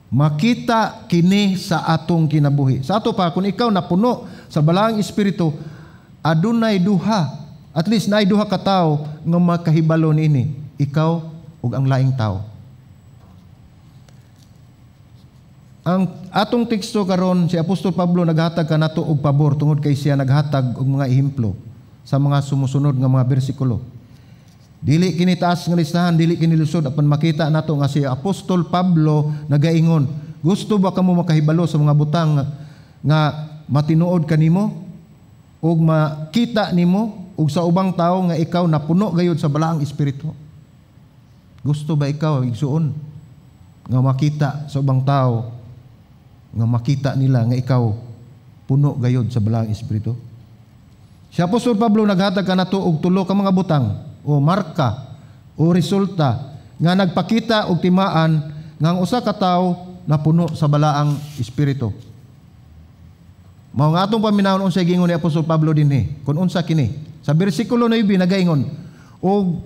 Makita kini sa atong kinabuhi. Sa ato pa, kung ikaw napuno sa balaang espiritu, adunay duha, at least naay duha ka tawo nga makahibalo niini, ikaw ug ang laing tawo. Ang atong teksto karon, si Apostol Pablo naghatag kanato og pabor tungod kay siya naghatag og mga ehemplo sa mga sumusunod nga mga bersikulo. Dili kini taas nga listahan, dili kini lusod apan makita nato nga si Apostol Pablo nagaingon, gusto ba kamo makahibalo sa mga butang nga matinuod kanimo ug makita nimo ug sa ubang tawo nga ikaw napuno gayud sa balaang espiritu? Gusto ba ikaw igsuon nga makita sa ubang tawo nga makita nila nga ikaw puno gayud sa balaang espiritu? Si Apostol Pablo naghatag kanato og tulo ka mga butang o marka o resulta nga nagpakita og timaan nga ang usa ka tawo napuno sa balaang espiritu. Mao nga atong paminawon unsay gingon ni Apostol Pablo dinhi. Kun unsa kini? Sa bersikulo 9 nagaingon og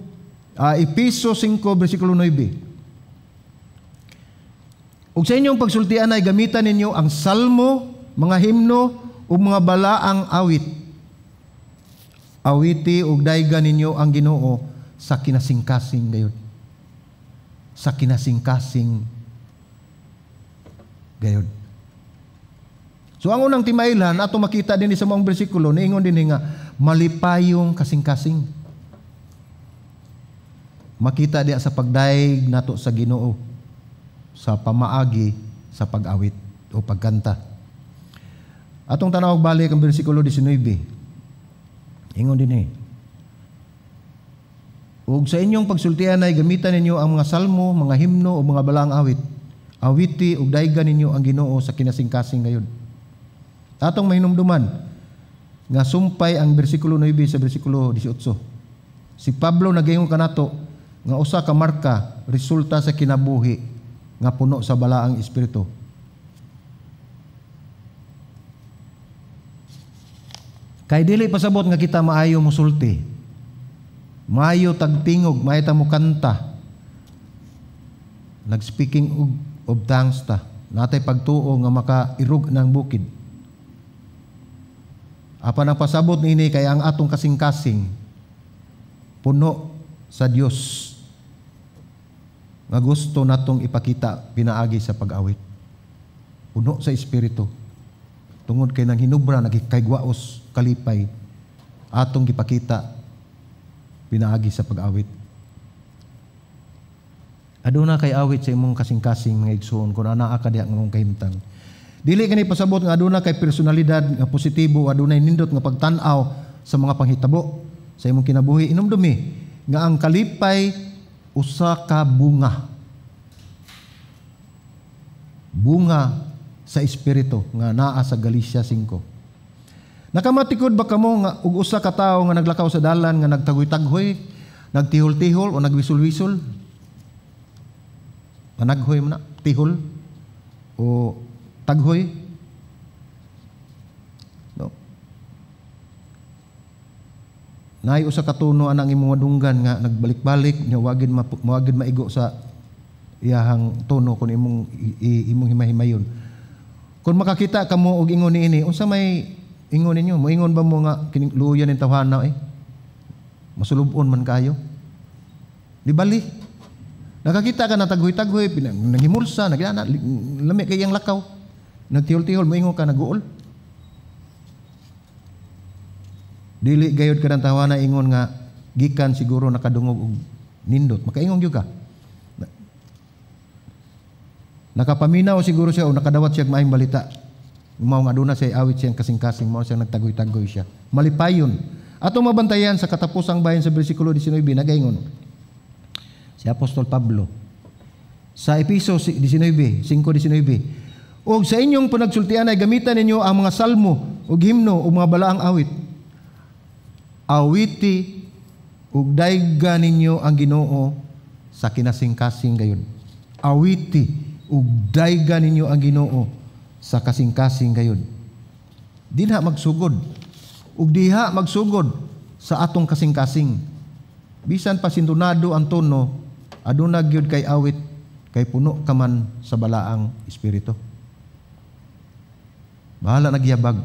Epeso 5 bersikulo 9. Ug sa inyong pagsultian ay gamitan ninyo ang salmo, mga himno ug mga balaang awit. Awiti ug daygan ninyo ang Ginoo sa kinasingkasing gayud. Sa kinasingkasing gayud. So ang unang timailan ato makita din sa mga bersikulo niingon din nga malipayong kasing-kasing. Makita diya sa pagdaig nato sa Ginoo sa pamaagi sa pag-awit o pagkanta. Atong tanaw balik ang bersikulo 19. Ingon din ug sa inyong pagsultian ay gamitan ninyo ang mga salmo, mga himno o mga balaang awit. Awiti ug daygan ninyo ang Ginoo sa kinasingkasing gayud. Atong mahinumduman nga sumpay ang bersikulo 9 sa bersikulo 18. Si Pablo nagaingon kanato nga usa ka marka resulta sa kinabuhi nga puno sa balaang espiritu. Kay dili pasabot nga kita maayo musulti. Maayo tagtingog, maayo ta mo kanta. Nag-speaking of tongues ta. Natay pagtuo nga makairog ng bukid. Apan ang pasabot niini kay ang atong kasing-kasing puno sa Dios nga gusto natong ipakita pinaagi sa pag-awit. Puno sa espiritu. Tungod kay nang hinubra nagikaygwaos kalipay atong gipakita pinaagi sa pag-awit. Aduna kay awit sa imong kasing-kasing mga igsoon kun anaa ka diha ngong kahimtang. Dili kani pasabot nga aduna kay personalidad nga positibo, adunay nindot nga pagtan-aw sa mga panghitabo sa imong kinabuhi. Inumdumi nga ang kalipay usa ka bunga. Bunga sa espiritu nga naa sa Galatia 5. Nakamatikod ba kamo nga ug usa ka tawo nga naglakaw sa dalan nga nagtagoy-taghoy, nagtihol-tihol o nagwisul-wisul? Managhoy man na, tihol o taghoy? No. Naay usa ka tuno anang imong dunggan nga nagbalik-balik nya wagid maigo sa iyahang tuno kun imong himahimayon. Kung makakita kamo og ingon niini, unsa may ingon ninyo? Moingon ba mo nga kining luoyan ning tawhana masulubon man kayo? Di bali. Nakakita ka na taghoy-taghoy, nangimulsa, nagana lami kay iyang lakaw. Nagtihol-tihol moingon ka naguol. Dili gayud ka ng tawana ingon nga gikan siguro nakadungog og nindot. Makaingon gyud ka. Nakapaminaw siguro siya o nakadawat siya maayong balita. Mao nga aduna siya awit siyang kasing-kasing, mao siya nagtagoy-tagoy siya. Malipayon. Atong mabantayan sa katapusang bahin sa bersikulo 19 nagaingon si Apostol Pablo sa Episo 19:5. Og sa inyong panagsultian ay gamitan ninyo ang mga salmo o himno o mga balaang awit. Awiti ug dayga ninyo ang Ginoo sa kinasing-kasing gayon. Awiti ug dayga ninyo ang Ginoo sa kasing-kasing gayon. Dinha magsugod ug diha magsugod sa atong kasing-kasing. Bisan pa sindunado ang tono, aduna gyud kay awit kay puno ka man sa balaang espiritu. Bahala nagyabag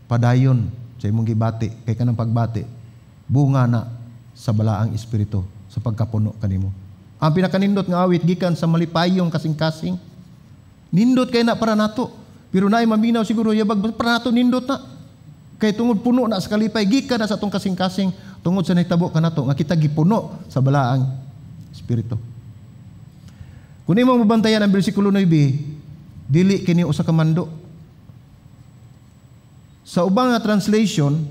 padayon sa imong gibati kay kanang pagbati bunga na sa balaang espiritu sa pagkapuno kanimo. Ang pinakanindot nga awit gikan sa malipayong kasing-kasing. Nindot kay na para nato. Pero naay maminaw siguro yabag para nato nindot na. Kay tungod puno na sa kalipay gikan na sa atong kasing-kasing tungod sa nahitabo kanato nga kita gipuno sa balaang espiritu. Kung imo mabantayan ang bersikulo 9, dili kini usa ka mando. Sa ubang nga translation,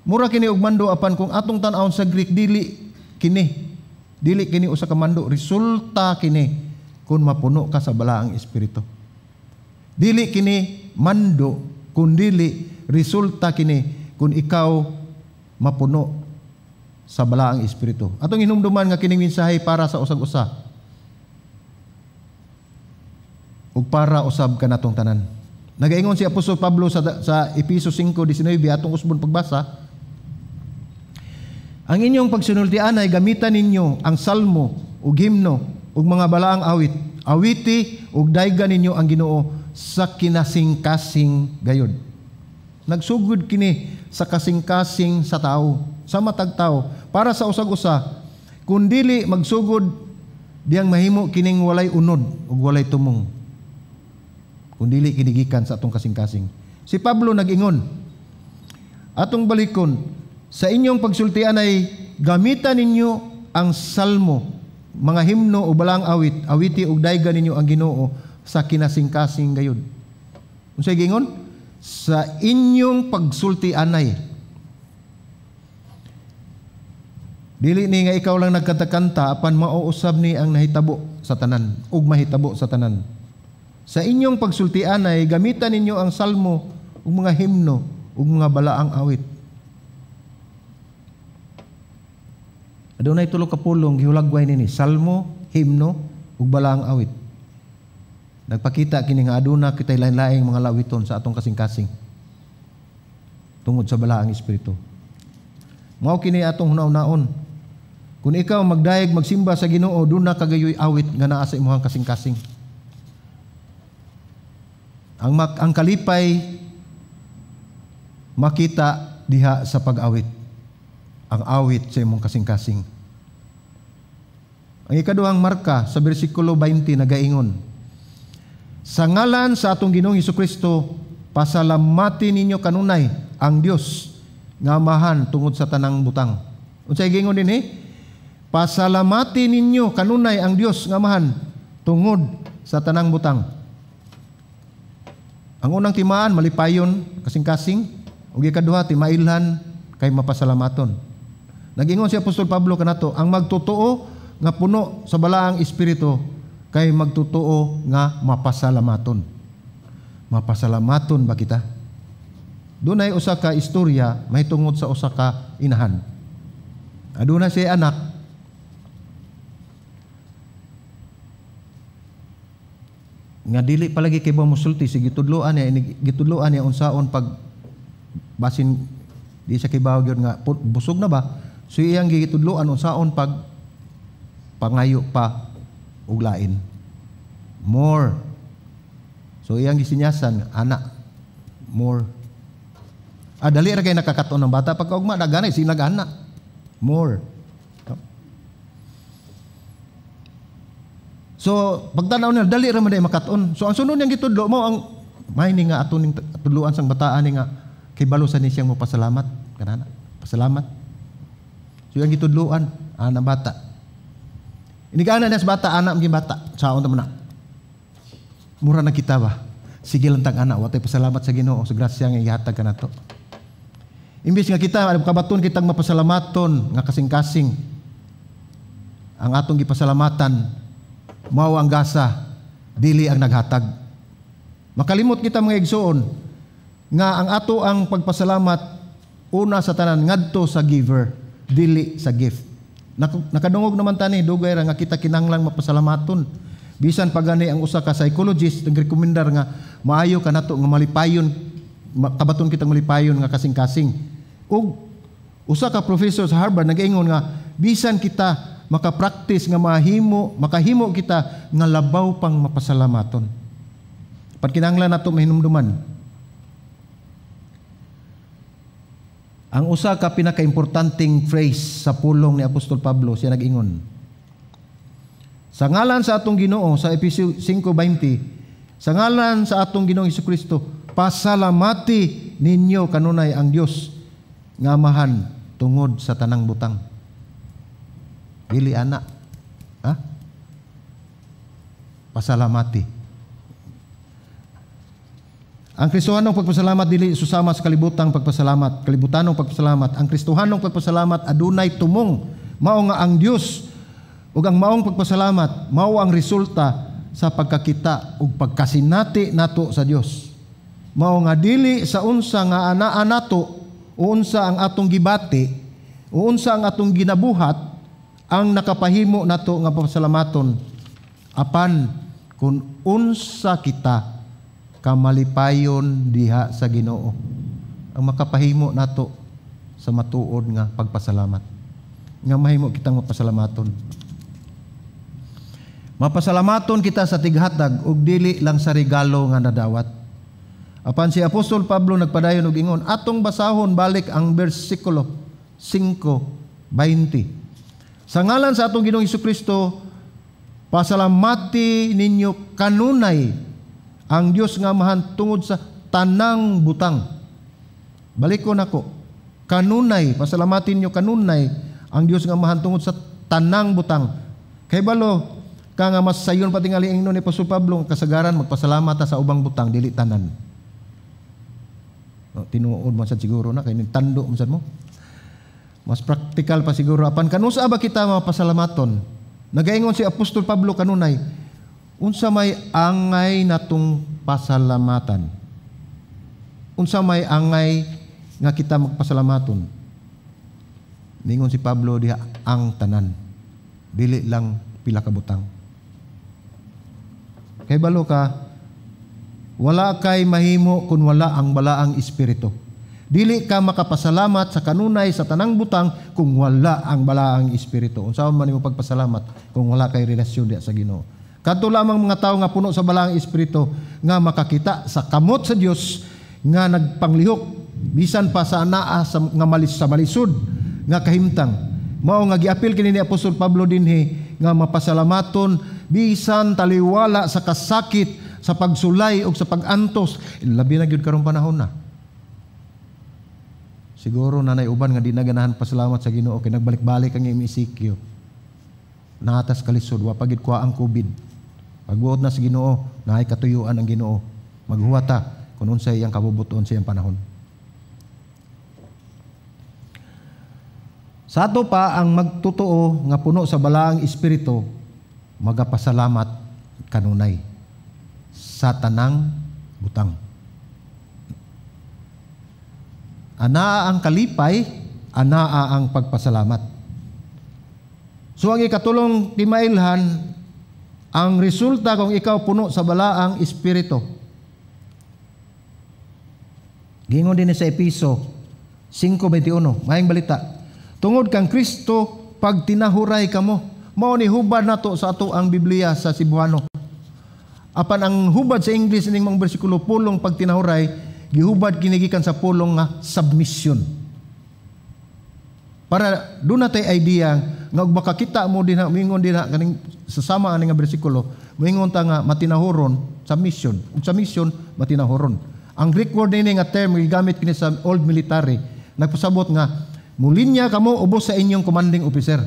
mura kini og mando apan kung atong tan-awon sa Greek dili kini usa ka mando, resulta kini kun mapuno ka sa balaang espiritu. Dili kini mando kun dili resulta kini kun ikaw mapuno sa balaang espiritu. Atong hinumduman nga kining mensahe para sa usag-usa ug para usab kanatong tanan. Nagaingon si Apostol Pablo sa Episo 5:19 atong usbon pagbasa. Ang inyong pagsunultian ay gamitan ninyo ang salmo ug himno ug mga balaang awit. Awiti ug dayga ninyo ang Ginoo sa kinasing-kasing gayod. Nagsugod kini sa kasing-kasing sa tao, sa matag tao, para sa usag-usa. Kun dili magsugod diyang mahimo kining walay unod ug walay tumong. Kun dili kinigikan sa atong kasing-kasing. Si Pablo nag-ingon, atong balikon, sa inyong pagsultian ay gamitan ninyo ang salmo, mga himno o balang awit, awiti ug dayga ninyo ang Ginoo sa kinasing-kasing gayud. Unsay gingon? Sa inyong pagsultian ay. Dili ni nga ikaw lang nagkanta-kanta apan mauusab ni ang nahitabo sa tanan ug mahitabo sa tanan. Sa inyong pagsultian ay gamitan ninyo ang salmo ug mga himno ug mga balaang awit. Adunay tulo ka pulong gihulagway nini, salmo, himno ug balaang awit. Nagpakita kini nga aduna kitay lain-laing mga lawiton sa atong kasing-kasing tungod sa balaang espiritu. Mao kini atong hunaw-naon. Kung ikaw magdayeg magsimba sa Ginoo, duna kagayoy awit nga naa sa imong kasing-kasing. Ang kalipay makita diha sa pag-awit. Ang awit sa imong kasing-kasing. Ang ikaduhang marka sa bersikulo 20 nagaingon, sa ngalan sa atong Ginoong Hesukristo, pasalamatin ninyo kanunay ang Dios nga Amahan tungod sa tanang butang. Unsay gingon dinhi? Pasalamatin ninyo kanunay ang Dios nga Amahan tungod sa tanang butang. Ang unang timaan malipayon kasing-kasing, ug ikaduha timailhan kay mapasalamaton. Nag-ingon si Apostol Pablo kanato, ang magtotoo nga puno sa balaang espiritu kay magtotoo nga mapasalamaton. Mapasalamaton ba kita? Dunay usa ka istorya mahitungod sa usa ka inahan. Aduna siya anak. Nga dili palagi kay ba musulti si gitudloan niya unsaon pag basin Di siya kibaw gyud nga busog na ba? So iyang gitudloan unsaon pag pangayo pa ug lain. More. So iyang gisinyasan, anak, more. Dali ra kay nakakaton ng bata pagkaugma daghanay sila nag-anak. More. So pagtanaw niya dali ra man day makaton. So ang sunod niyang gitudlo mo ang may ni nga aton ning tudloan sang bataan ni nga kay balusan ni siyang mopasalamat kanana. Pasalamat. So yang gitudloan anak bata. Ini kana na sa bata anak maging bata. Saon ta man na. Mura na kita ba? Sige lang tag anak watay pasalamat sa Ginoo sa grasya nga ihatag kanato. Imbis nga kita kabaton kitang mapasalamaton nga kasing-kasing ang atong gipasalamatan mao ang gasa dili ang naghatag. Makalimot kita mga igsoon nga ang ato ang pagpasalamat una sa tanan ngadto sa giver dili sa gift. Nakadungog naman tani dugay ra nga kita kinahanglang mapasalamaton. Bisan pagani ang usa ka psychologist nagrekomendar nga maayo kanato nga malipayon kabaton kitang malipayon nga kasing-kasing. Ug usa ka professor sa Harvard nag-ingon nga bisan kita maka-practice nga makahimo kita nga labaw pang mapasalamaton. Pag kinahanglan nato mahinumduman. Ang usa ka pinaka-importanting phrase sa pulong ni Apostol Pablo siya nag-ingon. Sa ngalan sa atong Ginoo sa Efeso 5:20, sa ngalan sa atong Ginoong Hesukristo, pasalamati ninyo kanunay ang Dios nga amahan tungod sa tanang butang. Dili anak. Ha? Pasalamati. Ang Kristohanong pagpasalamat dili susama sa kalibutang pagpasalamat, kalibutanong pagpasalamat. Ang Kristohanong pagpasalamat adunay tumong mao nga ang Dios ug ang maong pagpasalamat mao ang resulta sa pagkakita ug pagkasinati nato sa Dios. Mao nga dili sa unsa nga anaa nato o unsa ang atong gibati o unsa ang atong ginabuhat ang nakapahimo nato nga pasalamaton apan kung unsa kita kamalipayon diha sa Ginoo ang makapahimo nato sa matuod nga pagpasalamat nga mahimo kitang mapasalamaton. Mapasalamaton kita sa tighatag ug dili lang sa regalo nga nadawat. Apan si Apostol Pablo nagpadayon og ingon, atong basahon balik ang bersikulo 5:20. Sa ngalan sa atong Ginoong Hesukristo, pasalamati ninyo kanunay ang Dios nga amahan tungod sa tanang butang. Balikon ako. Kanunay, pasalamatin ninyo kanunay ang Dios nga amahan tungod sa tanang butang. Kay balo ka nga mas sayon patingali ingnon ni Apostol Pablo kasagaran magpasalamat sa ubang butang dili tanan. Tinuod mo sad siguro na kay tando mo sad mo. Mas practical pa siguro apan kanusa ba kita mapasalamaton? Nagaingon si Apostol Pablo kanunay, unsa may angay natong pasalamatan? Unsa may angay nga kita magpasalamaton? Ningon si Pablo diha ang tanan. Dili lang pila ka butang. Kay balo ka wala kay mahimo kung wala ang balaang espiritu. Dili ka makapasalamat sa kanunay sa tanang butang kung wala ang balaang espiritu. Unsaon man nimo pagpasalamat kung wala kay relasyon diha sa Ginoo. Kadto lamang mga tawo nga puno sa balaang espiritu nga makakita sa kamot sa Dios nga nagpanglihok bisan pa sa anaa nga malisud nga kahimtang. Mao nga giapil kini ni Apostol Pablo dinhi nga mapasalamaton bisan taliwala sa kasakit sa pagsulay o sa pag-antos. Labi na gyud karong panahon na. Siguro nanay uban nga di na ganahan pasalamat sa Ginoo kay nagbalik-balik ang imisikyo. Nahatas kalisod wa pagid kuha ang COVID. Pagbuot na sa Ginoo, naay katuyuan ang Ginoo. Maghuwata kung unsay iyang kabubuton sa iyang panahon. Sa ato pa ang magtotoo nga puno sa balaang espiritu magapasalamat kanunay sa tanang butang. Anaa ang kalipay, anaa ang pagpasalamat. So ang ikatulong timailhan, ang resulta kung ikaw puno sa balaang espiritu. Gingon din sa Efeso 5:21, maayong balita. Tungod kang Kristo pag tinahuray kamo. Mao ni hubad nato sa ato ang Biblia sa Cebuano. Apan ang hubad sa English ning mga bersikulo pulong pag tinahuray, gihubad kini gikan sa pulong nga submission. Para doon natay idea nga baka kita mo din mingon din kaning sasama ani nga bersikulo, moingon ta nga matinahuron submission. Ug submission matinahuron. Ang Greek word ini nga term gigamit kini sa old military, nagpasabot nga mulinya kamo ubos sa inyong commanding officer.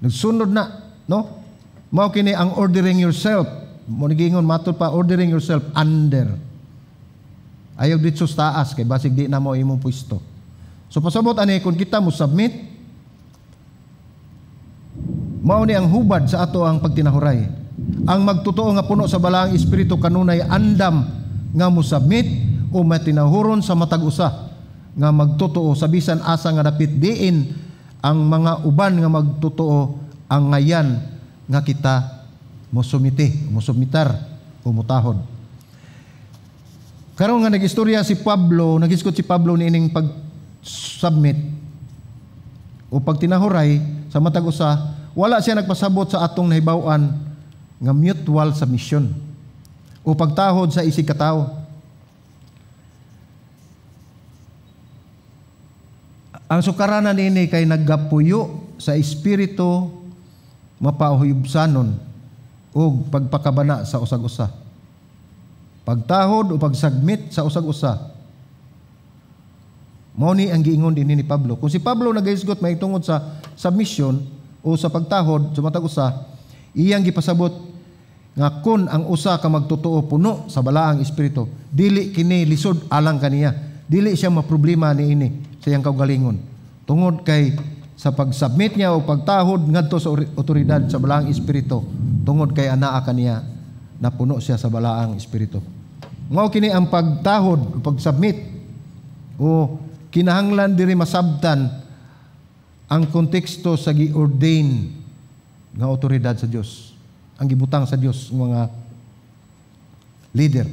Nagsunod na, no? Mao kini ang ordering yourself. Mo nigingon matud pa ordering yourself under. Ayaw dito sa taas kay basig di na mo imong pwesto. So pasabot ani kung kita mo submit, mao ni ang hubad sa ato ang pagtinahuray. Ang magtotoo nga puno sa balaang espiritu kanunay andam nga mo submit o matinahuron sa matag usa nga magtotoo sa bisan asa nga dapit diin ang mga uban nga magtotoo ang ngayan nga kita musumitar o mutahod. Karon nga nagistorya si Pablo, nagisgot si Pablo niining pag-submit o pagtinahuray sa matag usa, wala siya nagpasabot sa atong nahibaw-an nga mutual submission o pagtahod sa isig katawo. Ang sukaranan ini kay naggapuyo sa espiritu mapahuyubsanon o pagpakabana sa usag-usa. Pagtahod o pagsagmit sa usag-usa. Mao ni ang giingon din ni Pablo. Kung si Pablo nagaisgot maitungod sa submission o sa pagtahod sa matag usa, iyang gipasabot nga kun ang usa ka magtotoo puno sa balaang espiritu, dili kini lisod alang kaniya. Dili siya maproblema niini sa iyang kaugalingon. Tungod kay sa pag-submit niya o pagtahod ngadto sa otoridad sa balaang espiritu, tungod kay anaa kaniya na puno siya sa balaang espiritu. Mao kini ang pagtahod o pag-submit o kinahanglan diri masabtan ang konteksto sa gi-ordain nga otoridad sa Dios, ang gibutang sa Dios ng mga leader.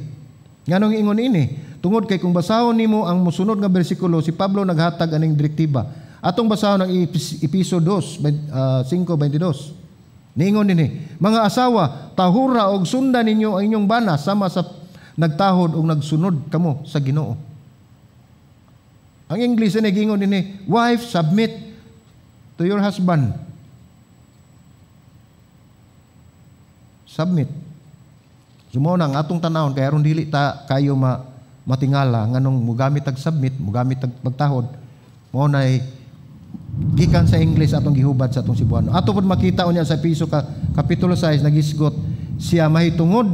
Nganong ingon ini? Tungod kay kung basahon nimo ang musunod nga bersikulo, si Pablo naghatag aning direktiba. Atong basahon ang Episo 5:22. Niingon dinhi, mga asawa, tahura og sundan ninyo ang inyong bana sama sa nagtahod og nagsunod kamo sa Ginoo. Ang English ni gingon dinhi, wife, submit to your husband. Submit. Sumo na ang atong tanawon kay aron dili ta kayo matingala nganong mugamit tag submit, mugamit tag pagtahod. Mao nay gikan sa English atong gihubad sa atong Cebuano. Ato pud makita unya sa Episo kapitulo 6 nagisgot siya mahitungod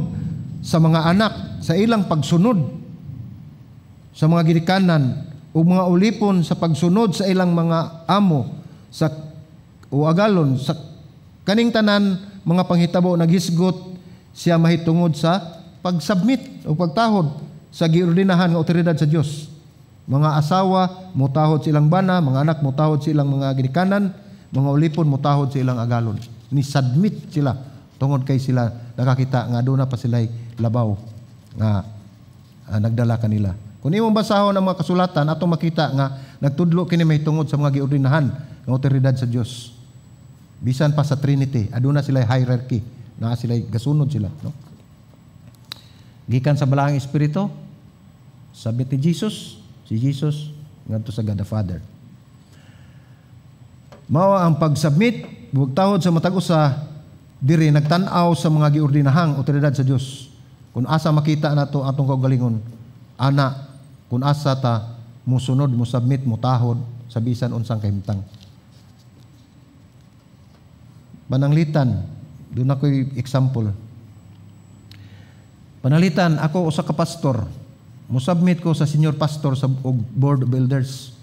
sa mga anak sa ilang pagsunod sa mga ginikanan o mga ulipon sa pagsunod sa ilang mga amo sa o agalon sa kaning tanan mga panghitabo nagisgot siya mahitungod sa pag-submit o pagtahod sa giordinahan nga otoridad sa Dios. Mga asawa mutahod silang bana, mga anak mutahod silang mga ginikanan, mga ulipon mutahod silang agalon. Ni submit sila tungod kay sila nakakita nga aduna pa sila'y labaw nga nagdala kanila. Kung imong basahon ang mga kasulatan atong makita nga nagtudlo kini mahitungod sa mga giordinahan nga otoridad sa Dios. Bisan pa sa Trinity, aduna sila'y hierarchy, na sila'y gasunod sila, no? Gikan sa balaang espiritu, submit ni Jesus, si Jesus ngadto sa God the Father. Mao ang pag-submit, bugtahod sa matag usa diri nagtan-aw sa mga giordinahang otoridad sa Dios. Kung asa makita nato atong kaugalingon, ana kung asa ta musunod, mo submit, mo tahod sa bisan unsang kahimtang. Pananglitan, doon ako'y example. Panalitan, ako usa ka pastor. Musubmit ko sa senior pastor sa board of elders.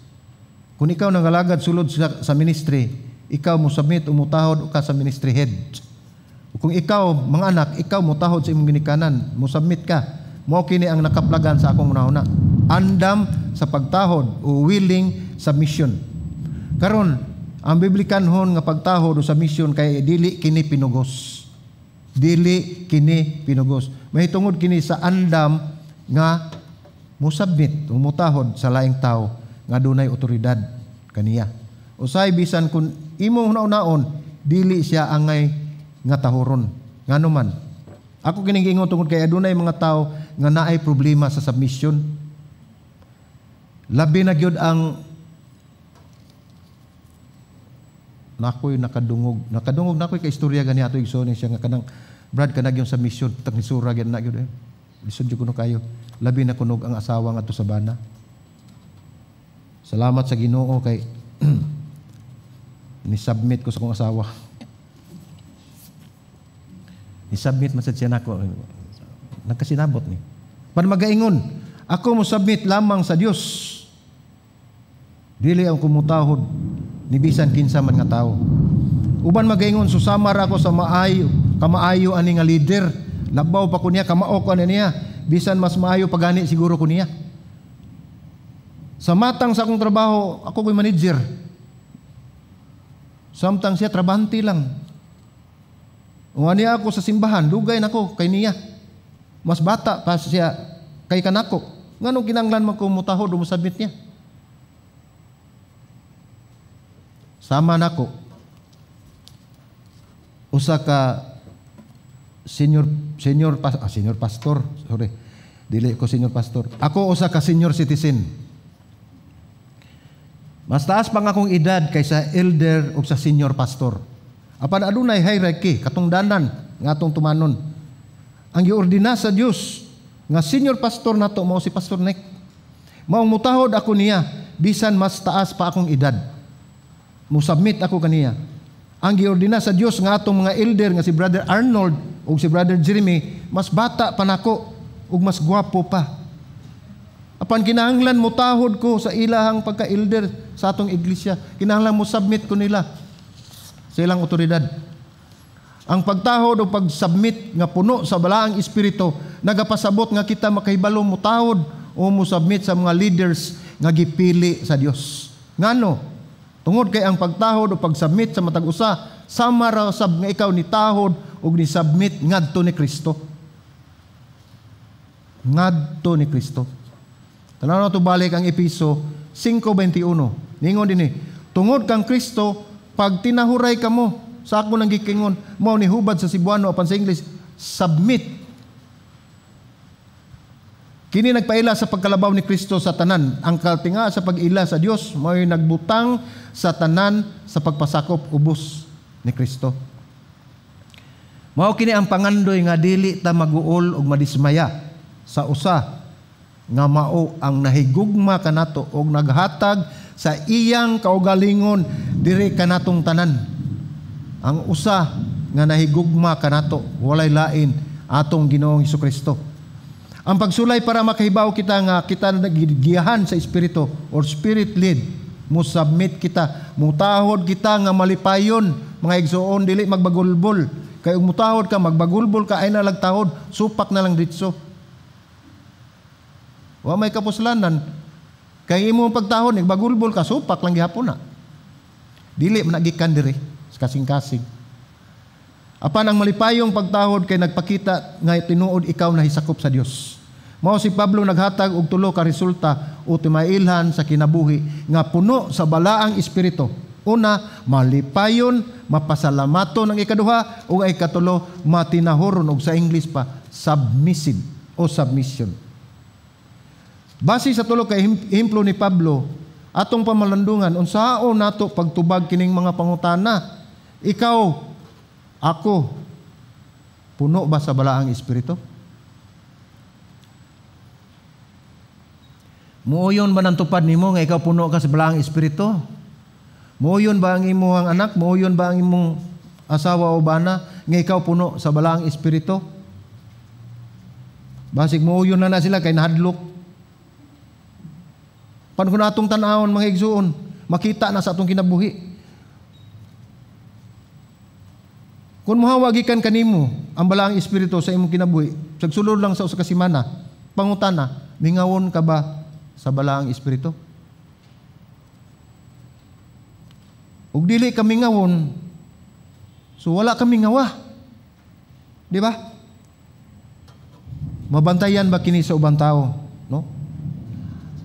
Kung ikaw nangalagad sulod sa ministry, ikaw musubmit o mutahod ka sa ministry head. Kung ikaw, mga anak, ikaw mutahod sa imong ginikanan, musubmit ka. Mao kini ang nakaplagan sa akong una-una. Andam sa pagtahod o willing submission. Karon, ang biblikanhon nga pagtahod o submission kay dili kini pinugos. Dili kini pinugos. Mahitungod kini sa andam nga musubmit o mutahod sa laing tao nga dunay otoridad kaniya. Usay bisan kun imong naon dili siya angay nga tahoron. Ngano man? Ako kining giingon tungod kay adunay mga tao nga naay problema sa submission. Labi na gyud ang nakoy nakadungog nakoy ka istorya gani ato igsoon siya nga kanang Brad kanag yung submission tak ni sura gyud na gyud. Lisod jud kuno kayo. Labi na kunog ang asawa ngadto sa bana. Salamat sa Ginoo kay ni-submit ko sa kong asawa. Ni-submit man sad siya nako. Nagkasinabot ni. Pan magaingon, ako mo submit lamang sa Dios. Dili ang kumutahod ni bisan kinsa man nga tawo. Uban magaingon susamar ako sa kamaayo ani nga leader. Labaw pa ko niya, kamao ko niya. Bisan mas maayo pagani siguro ko niya. Sa matang sa akong trabaho, ako ko'y manager. Samtang siya trabante lang. Ungani ako sa simbahan, dugay nako kay niya. Mas bata pa siya kay kanako. Nganong kinanglan man ko mutahod o musabit niya? Sama nako. Usa ka senior pastor. Sorry. Dili ko senior pastor. Ako usa ka senior citizen. Mas taas pa nga akong edad kaysa elder o sa senior pastor. Apan adunay hierarchy, katungdanan nga atong tumanon. Ang giordina sa Dios nga senior pastor nato mao si Pastor Nick. Maong mutahod ako niya bisan mas taas pa akong edad. Musubmit ako kaniya. Ang giordina sa Dios nga atong mga elder nga si Brother Arnold o si Brother Jeremy mas bata pa nako ug mas gwapo pa. Apan kinahanglan mo tahod ko sa ilahang pagka-elder sa atong iglesia. Kinahanglan mo submit ko nila sa ilang otoridad. Ang pagtahod o pag-submit nga puno sa balaang espiritu nagapasabot nga kita makahibalo mo tahod o mo submit sa mga leaders nga gipili sa Dios. Ngano? Tungod kay ang pagtahod o pag-submit sa matag usa sama ra sab nga ikaw ni tahod ug ni submit ngadto ni Kristo. Ngadto ni Kristo. Tanaw na to balik ang Episo 5:21. Ningon dinhi, tungod kang Kristo pag tinahuray kamo sa ako nang gikingon mao ni hubad sa Cebuano apan sa English submit. Kini nagpaila sa pagkalabaw ni Kristo sa tanan. Ang kaltinga sa pag-ila sa Dios mao'y nagbutang sa tanan sa pagpasakop ubos ni Kristo. Mao kini ang pangandoy nga dili ta maguol ug madismaya sa usa nga mao ang nahigugma kanato og naghatag sa iyang kaugalingon diri kanatong tanan. Ang usa nga nahigugma kanato walay lain atong Ginoong Hesukristo. Ang pagsulay para makahibaw kita nga kita nagigiyahan sa espiritu or spirit led, mo submit kita, mutahod kita nga malipayon mga igsoon dili magbagulbol. Kay ug mutahod ka magbagulbol ka ay nalagtahod, supak na lang ditso. Wa may kapuslanan. Kay imong pagtahod nagbagulbol ka, supak lang gihapon na. Dili man nagikan diri sa kasing-kasing. Apan ang malipayong pagtahod kay nagpakita nga tinuod ikaw na hisakop sa Dios. Mao si Pablo naghatag og tulo ka resulta o timailhan sa kinabuhi nga puno sa balaang espiritu. Una, malipayon, mapasalamaton ang ikaduha, ug ang ikatulo, matinahoron og sa English pa, submissive o submission. Base sa tulo ka ehemplo ni Pablo, atong pamalandungan, unsaon nato pagtubag kining mga pangutana? Ikaw, ako, puno ba sa balaang espiritu? Muuyon ba ng tupad nimo nga ikaw puno ka sa balaang espiritu? Muuyon ba ang imong anak? Muuyon ba ang imong asawa o bana nga ikaw puno sa balaang espiritu? Basig muuyon na sila kay nahadlok. Paano kung atong tanawon mga igsuon, makita na sa atong kinabuhi. Kung muhawagikan kanimo ang balaang espiritu sa imong kinabuhi, sagsulod lang sa usa ka semana, pangutana, mingawon ka ba sa balaang espiritu? Ug dili kami ngawon, so wala kami ngawa. Di ba? Mabantayan ba kini sa ubang tao? No?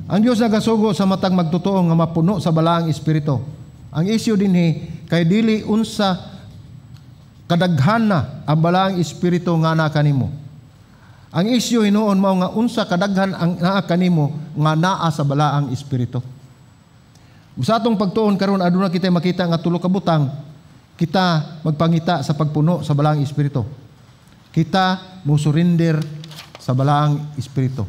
Ang Dios nagasugo sa matag magtotoo nga mapuno sa balaang espiritu. Ang isyu dinhi kay dili unsa kadaghana ang balaang espiritu nga naa kanimo. Ang isyu hinuon mao nga unsa kadaghan ang naa kanimo nga naa sa balaang espiritu. Sa atong pagtuon karon aduna kita makita nga tulo ka butang kita magpangita sa pagpuno sa balaang espiritu. Kita mo surrender sa balaang espiritu.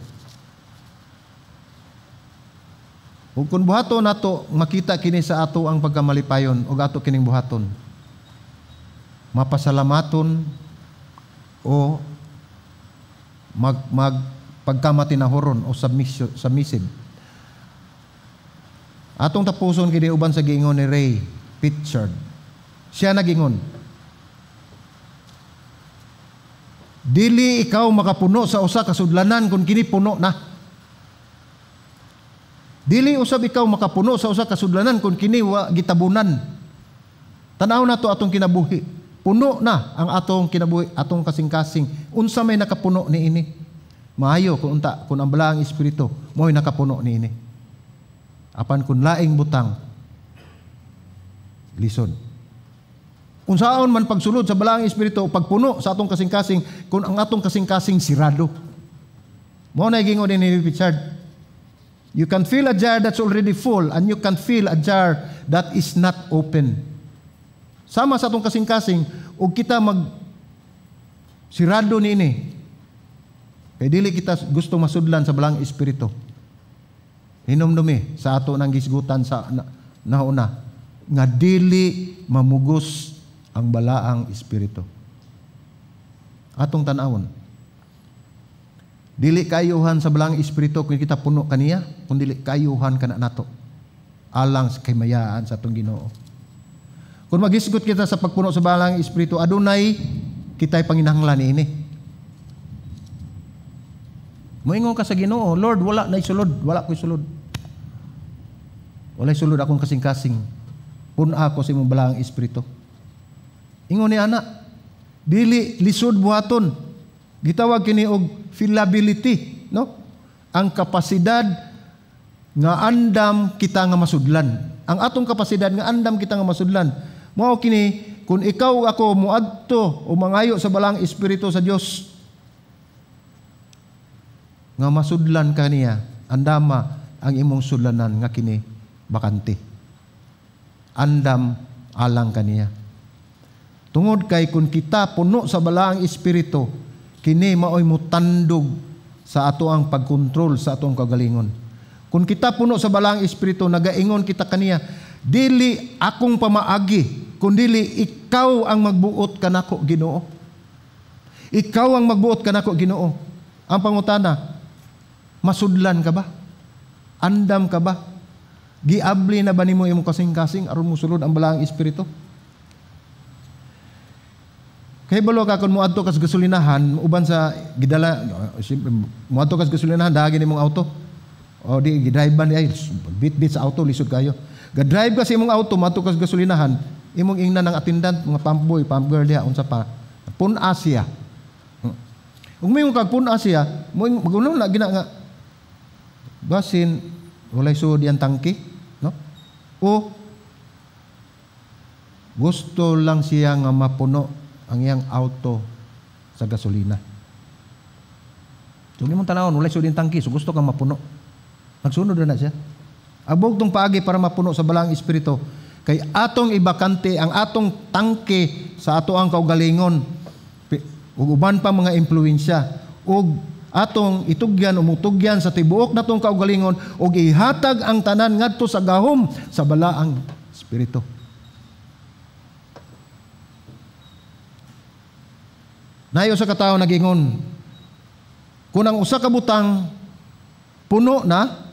Ug kun buhaton nato makita kini sa ato ang pagkamalipayon ug ato kining buhaton. Mapasalamaton o pagkamatinahoron o submissive. Atong tapuson kini uban sa giingon ni Ray Pitchard. Siya nagingon, dili ikaw makapuno sa usa ka sudlanan kung kini puno na. Dili usab ikaw makapuno sa usa ka sudlanan kung kini wa gitabunan. Tanaw na to atong kinabuhi. Puno na ang atong kinabuhi, atong kasing-kasing. Unsa may nakapuno niini? Maayo kung ang balaang espiritu mo'y nakapuno niini. Apan kun laing butang, lisod. Unsaon man pagsulod sa balaang espiritu, pagpuno sa atong kasing-kasing, kung ang atong kasing-kasing sirado. Mao na gingon ni Richard. You can fill a jar that's already full and you can fill a jar that is not open. Sama sa atong kasing-kasing, ug kita sirado niini. Kay dili kita gusto masudlan sa balaang espiritu. Hinumdumi sa ato nang gisgutan sa nauna nga dili mamugos ang balaang espiritu. Atong tan-awon. Dili kayuhan sa balaang espiritu kung kita puno kaniya, kung dili kayuhan kana nato alang sa kahimayaan sa atong Ginoo. Kung magisgot kita sa pagpuno sa balaang espiritu, adunay kitay panginahanglan niini. Moingon ka sa Ginoo, Lord, wala na isulod, wala ko'y sulod. Wala'y sulod akong kasing-kasing. Puna ako sa imong balaang espiritu. Ingon ni ana, dili lisod buhaton. Gitawag kini og fillability, no? Ang kapasidad nga andam kita nga masudlan. Ang atong kapasidad nga andam kita nga masudlan. Mao kini kun ikaw ako muadto o mangayo sa balaang espiritu sa Dios nga masudlan kaniya, andama ang imong sudlanan nga kini bakante. Andam alang kaniya. Tungod kay kun kita puno sa balaang espiritu, kini maoy mutandog sa ato ang pagkontrol sa atong kagalingon. Kung kita puno sa balaang espiritu, nagaingon kita kaniya, dili akong pamaagi, kundili ikaw ang magbuot kanako Ginoo. Ikaw ang magbuot kanako Ginoo. Ang pangutana, masudlan ka ba? Andam ka ba? Giabli na ba nimo imong kasing-kasing aron mosulod ang balaang espiritu? Kay balo ka kun moadto ka sa gasolinahan uban sa gidala moadto ka sa gasolinahan dagi nimong auto. O di gidrive ban ay bit sa auto lisod kayo. Ga-drive ka sa imong auto moadto ka sa gasolinahan, imong ingnan ng attendant mga pump boy, pump girl diha unsa pa. Pun Asia. Ug may kag pun Asia, mo magunom na gina nga basin walay sud yang tangke, no? O gusto lang siya nga mapuno ang iyang auto sa gasolina. So, mong tanawon, walay sudin tangki, so gusto kang mapuno. Magsunod na siya. Abog tong paagi para mapuno sa balaang espiritu. Kay atong ibakante, ang atong tangke sa ato ang kaugalingon, ug uban pa mga impluensya, ug atong itugyan, umutugyan sa tibuok na tong kaugalingon, ug ihatag ang tanan ngadto sa gahom sa balaang espiritu. Nayo sa katao nagingon, kung ang usa ka butang puno na,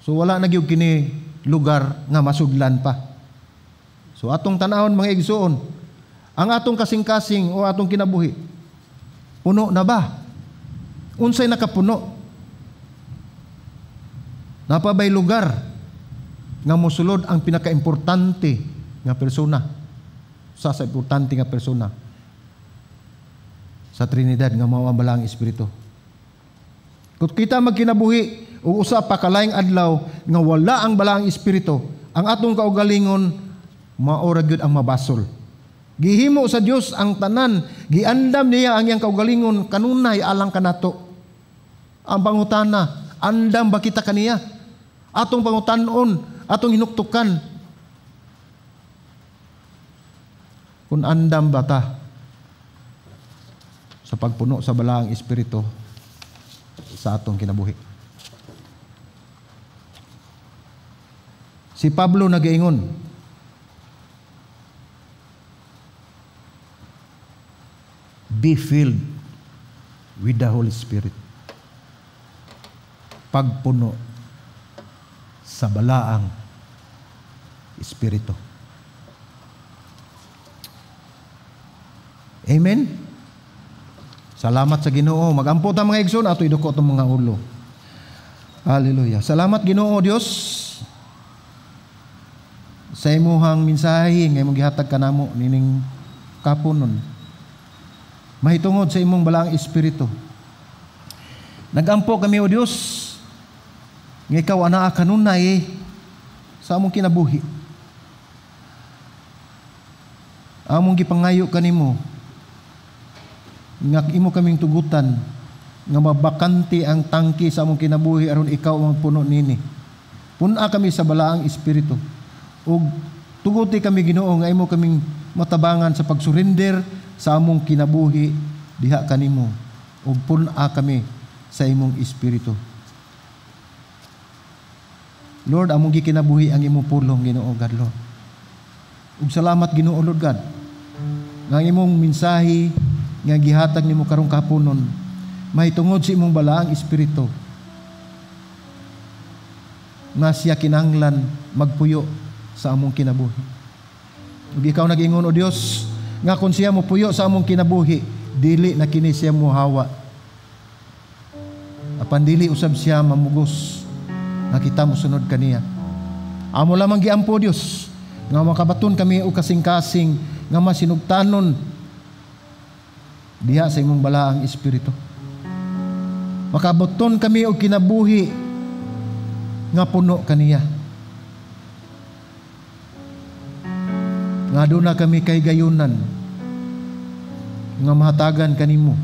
so wala na gyud kini lugar nga masudlan pa. So atong tan-awon mga igsoon, ang atong kasing-kasing o atong kinabuhi, puno na ba? Unsay nakapuno? Napabay lugar nga mosulod ang pinaka-importante nga persona, sa importante nga persona sa Trinidad nga mao ang balaang espiritu. Kung kita magkinabuhi o usa pa kalaing adlaw nga wala ang balaang espiritu, ang atong kaugalingon maora gyud ang mabasol. Gihimo sa Dios ang tanan, giandam niya ang iyang kaugalingon kanunay alang kanato. Ang pangutana, andam ba kita kaniya? Atong pangutan-on, atong hinuktukan. Kung andam ba ta sa pagpuno sa balaang espiritu sa atong kinabuhi. Si Pablo nag-iingon, be filled with the Holy Spirit. Pagpuno sa balaang espiritu. Amen? Salamat sa Ginoo. Magampo ta mga igsoon, ato idukot ang mga ulo. Hallelujah. Salamat Ginoo Dios sa imuhang mensahe nga imong gihatag kanamo nining kapunon. Mahitungod sa imong balaang espiritu. Nagampo kami o Dios nga ikaw anaa kanunay sa among kinabuhi. Among gipangayo kanimo nga imo kaming tugutan nga mabakanti ang tangki sa among kinabuhi aron ikaw ang puno nini. Puna kami sa balaang espiritu ug tuguti kami Ginoo nga imo kaming matabangan sa pagsurrender sa among kinabuhi diha kanimo ug puna kami sa imong espiritu. Lord, among gikinabuhi ang imong pulong Ginoo God Lord. Ug salamat Ginoo Lord God nga ang imong mensahe nga gihatag nimo karong kapunon mahitungod sa imong balaang espiritu nga siya kinahanglan magpuyo sa among kinabuhi. Ug ikaw nag-ingon o Dios nga kung siya mo puyo sa among kinabuhi dili na kini siya mohawa apan dili usab siya mamugos nga kita mosunod kaniya. Amo lamang giampo Dios nga makabaton kami og kasing-kasing nga masinugtanon diha sa imong balaang espiritu. Makabaton kami og kinabuhi nga puno kaniya. Nga doon na kami kay gayunan nga mahatagan kanimo.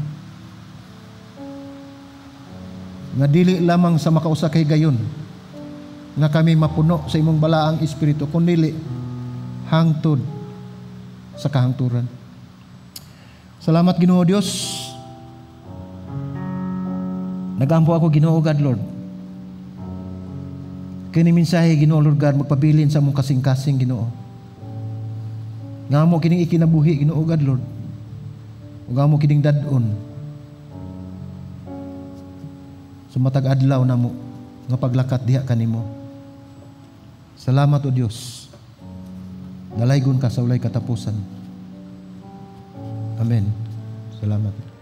Nga dili lamang sa makausa kay gayon nga kami mapuno sa imong balaang espiritu kundi hangtod sa kahangturan. Salamat Ginoo Dios. Nagampo ako Ginoo God Lord. Kini mensahe Ginoo Lord God magpabilin sa among kasing-kasing Ginoo. Nga mo kining ikinabuhi Ginoo God Lord. Ug amo kining dad-on. Sumatag adlaw namo nga paglakat diha kanimo. Salamat o Dios. Dalaygon ka sa ulay katapusan. Amen. Salamat.